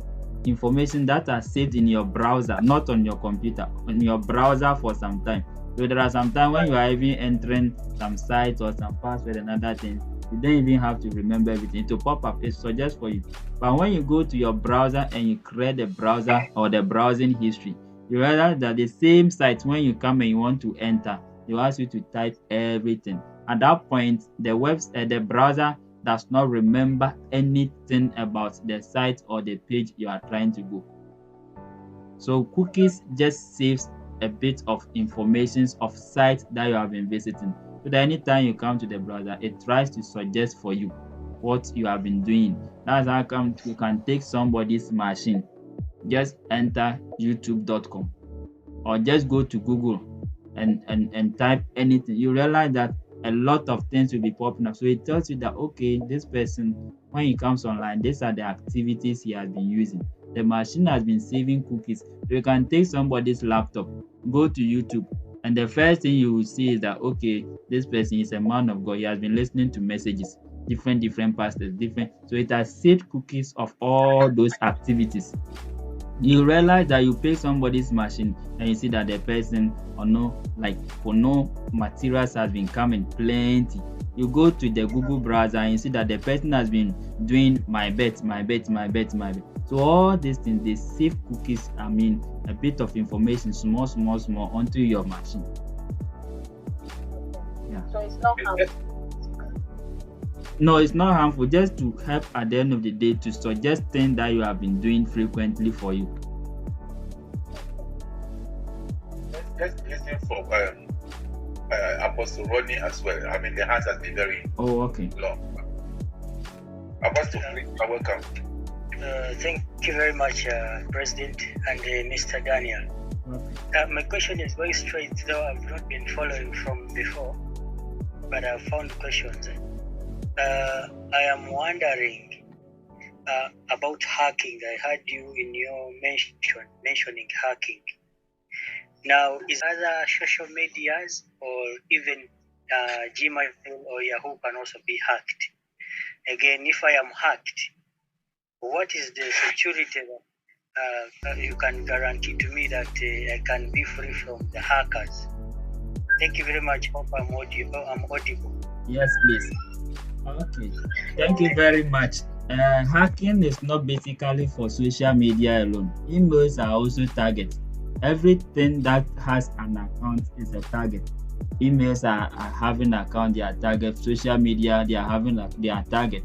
information that are saved in your browser, not on your computer, in your browser for some time. So there are some times when you are even entering some sites or some password and other things, you don't even have to remember everything. It will pop up, it suggests for you. But when you go to your browser and you create the browser or the browsing history, you realize that the same site, when you come and you want to enter, you ask you to type everything. At that point, the browser does not remember anything about the site or the page you are trying to go. So cookies just saves a bit of information of sites that you have been visiting. So that anytime you come to the browser, it tries to suggest for you what you have been doing. That's how come you can take somebody's machine, just enter youtube.com or just go to Google and type anything. You realize that a lot of things will be popping up. So it tells you that, okay, this person, when he comes online, these are the activities he has been using. The machine has been saving cookies. So you can take somebody's laptop, go to YouTube, and the first thing you will see is that, okay, this person is a man of God. He has been listening to messages, different pastors, So it has saved cookies of all those activities. You realize that you pay somebody's machine and you see that the person for no materials has been coming plenty. You go to the Google browser and you see that the person has been doing my bet. So all these things, they save cookies, a bit of information, small onto your machine. Yeah. So it's not harmful. No, it's not harmful, just to help at the end of the day to suggest things that you have been doing frequently for you. Let's listen for Apostle Rodney as well. The hands has been very long. Apostle, please, welcome. Thank you very much, President and Mr. Daniel. Okay. My question is very straight, though I've not been following from before, but I've found questions. I am wondering about hacking. I heard you in your mentioning hacking. Now, is other social medias or even Gmail or Yahoo can also be hacked? Again, if I am hacked, what is the security that you can guarantee to me that I can be free from the hackers? Thank you very much. Hope I'm audible. Yes, please. Okay, thank you very much. Hacking is not basically for social media alone. Emails are also targets. Everything that has an account is a target. Emails are having an account, they are target. Social media, they are having they are target.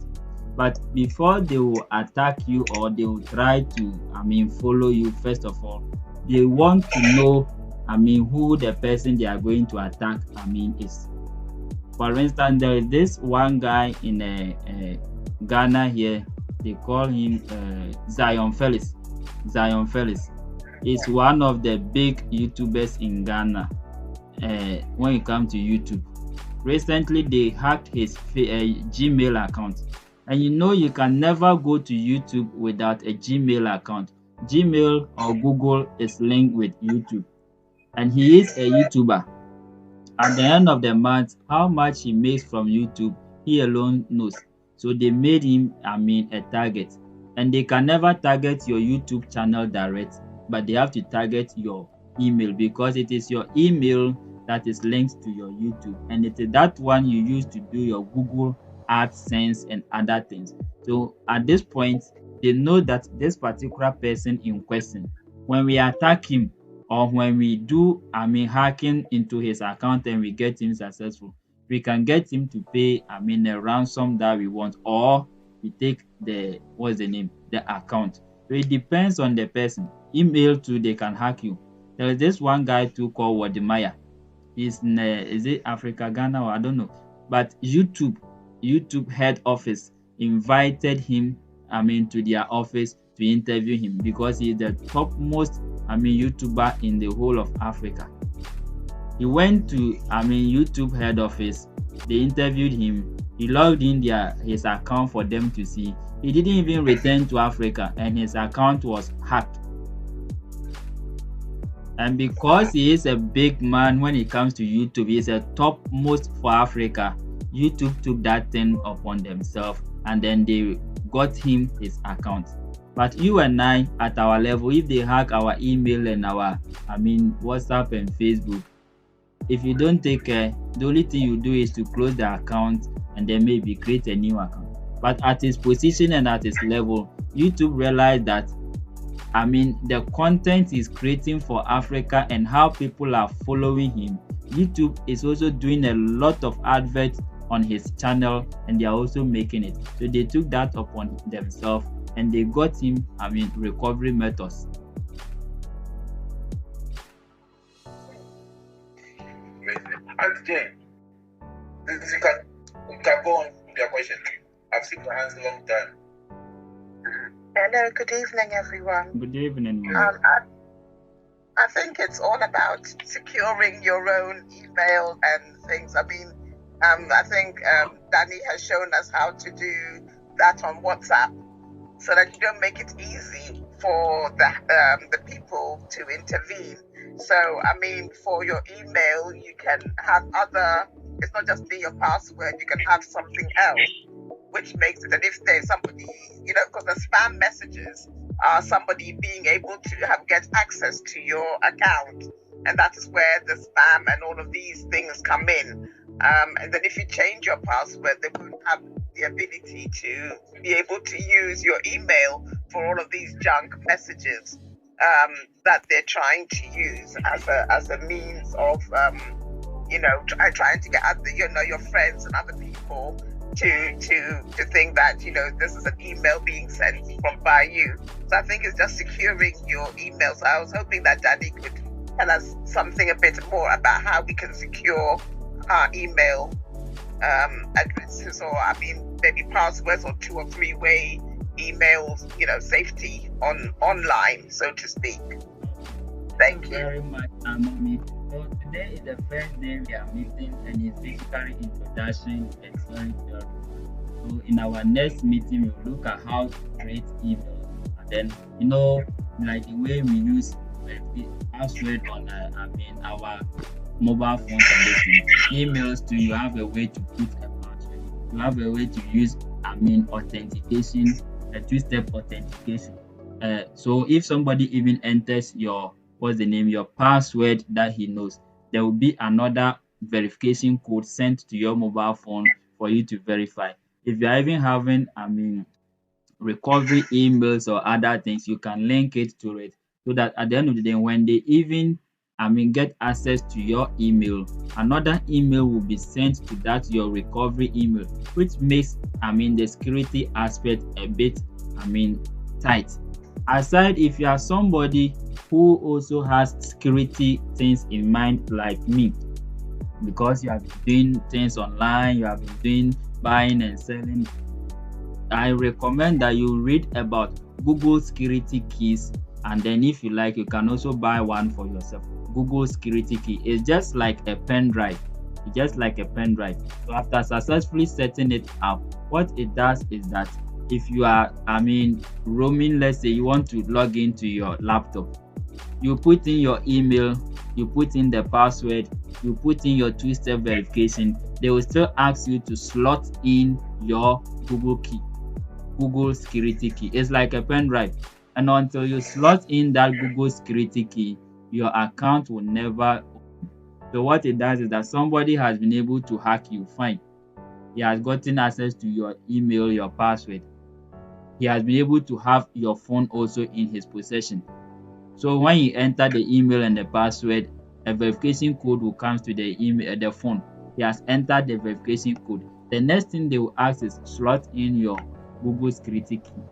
But before they will attack you or they will try to follow you, first of all, they want to know who the person they are going to attack is. For instance, there is this one guy in Ghana here. They call him Zion Felix. Zion Felix is one of the big YouTubers in Ghana. When it comes to YouTube, recently they hacked his Gmail account, and you can never go to YouTube without a Gmail account. Gmail or Google is linked with YouTube, and he is a YouTuber. At the end of the month, how much he makes from YouTube, he alone knows. So they made him, a target. And they can never target your YouTube channel direct, but they have to target your email, because it is your email that is linked to your YouTube. And it is that one you use to do your Google AdSense and other things. So at this point, they know that this particular person in question, when we attack him, or when we do hacking into his account and we get him successful, we can get him to pay a ransom that we want, or we take the account. So it depends on the person. Email too, they can hack you. There is this one guy too called Wadimaya. He's in is it Africa, Ghana, or I don't know. But YouTube head office invited him to their office to interview him, because he's the topmost YouTuber in the whole of Africa. He went to YouTube head office. They interviewed him. He logged in his account for them to see. He didn't even return to Africa, and his account was hacked. And because he is a big man when it comes to YouTube, he is a topmost for Africa. YouTube took that thing upon themselves and then they got him his account. But you and I at our level, if they hack our email and our WhatsApp and Facebook, if you don't take care, the only thing you do is to close the account and then maybe create a new account. But at his position and at his level, YouTube realized that the content he's creating for Africa and how people are following him. YouTube is also doing a lot of adverts on his channel and they are also making it. So they took that upon themselves and they got him recovery methods. And Jane, you can go on with your question. I've seen your hands a long time. Hello, good evening, everyone. Good evening. I think it's all about securing your own email and things. I think Danny has shown us how to do that on WhatsApp so that you don't make it easy for the people to intervene. So, for your email, you can have it's not just be your password, you can have something else, which makes it, and if there's somebody, because the spam messages are somebody being able to get access to your account, and that is where the spam and all of these things come in. And then if you change your password, they won't have the ability to be able to use your email for all of these junk messages that they're trying to use as a means of trying to get your friends and other people to think that this is an email being sent by you. So I think it's just securing your emails. So I was hoping that Danny could tell us something a bit more about how we can secure our email addresses, or maybe passwords or 2 or 3 way emails, safety online, so to speak. Thank you very much, Amami. So today is the first day we are meeting and it's basically introduction and story theory. So in our next meeting we'll look at how to create emails, and then like the way we use password on our mobile phones and this thing. Emails too, you have a way to put a password. You have a way to use authentication, a 2-step authentication. So if somebody even enters your password that he knows, there will be another verification code sent to your mobile phone for you to verify. If you are even having recovery emails or other things, you can link it to it so that at the end of the day, when they even get access to your email, another email will be sent to that your recovery email, which makes the security aspect a bit tight. Aside, if you are somebody who also has security things in mind like me, because you have been doing things online, you have been doing buying and selling, I recommend that you read about Google security keys, and then if you like, you can also buy one for yourself. Google security key is just like a pen drive. It's just like a pen drive. So after successfully setting it up, what it does is that if you are roaming, let's say you want to log into your laptop, you put in your email, you put in the password, you put in your 2-step verification, they will still ask you to slot in your Google key, Google security key. It's like a pen drive, and until you slot in that Google security key, your account will never open. So what it does is that somebody has been able to hack you, fine. He has gotten access to your email, your password. He has been able to have your phone also in his possession. So when you enter the email and the password, a verification code will come to the email, the phone. He has entered the verification code. The next thing they will ask is slot in your Google security key.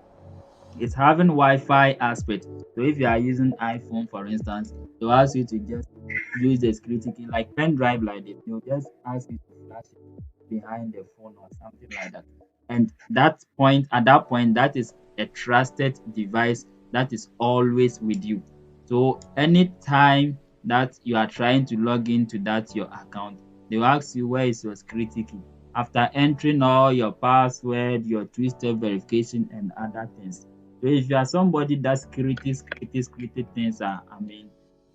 It's having Wi-Fi aspect. So if you are using iPhone, for instance, they'll ask you to just use the security key like pen drive like this. They'll just ask you to flash it behind the phone or something like that. And at that point, that is a trusted device that is always with you. So anytime that you are trying to log into your account, they will ask you where is your security key. After entering all your password, your 2-step verification and other things. So if you are somebody that security things are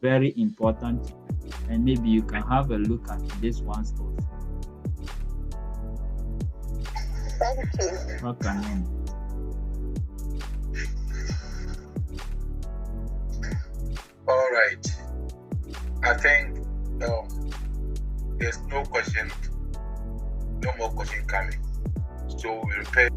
very important, and maybe you can have a look at this one also. Thank you. Welcome. All right. I think there's no question, no more question coming. So we repair.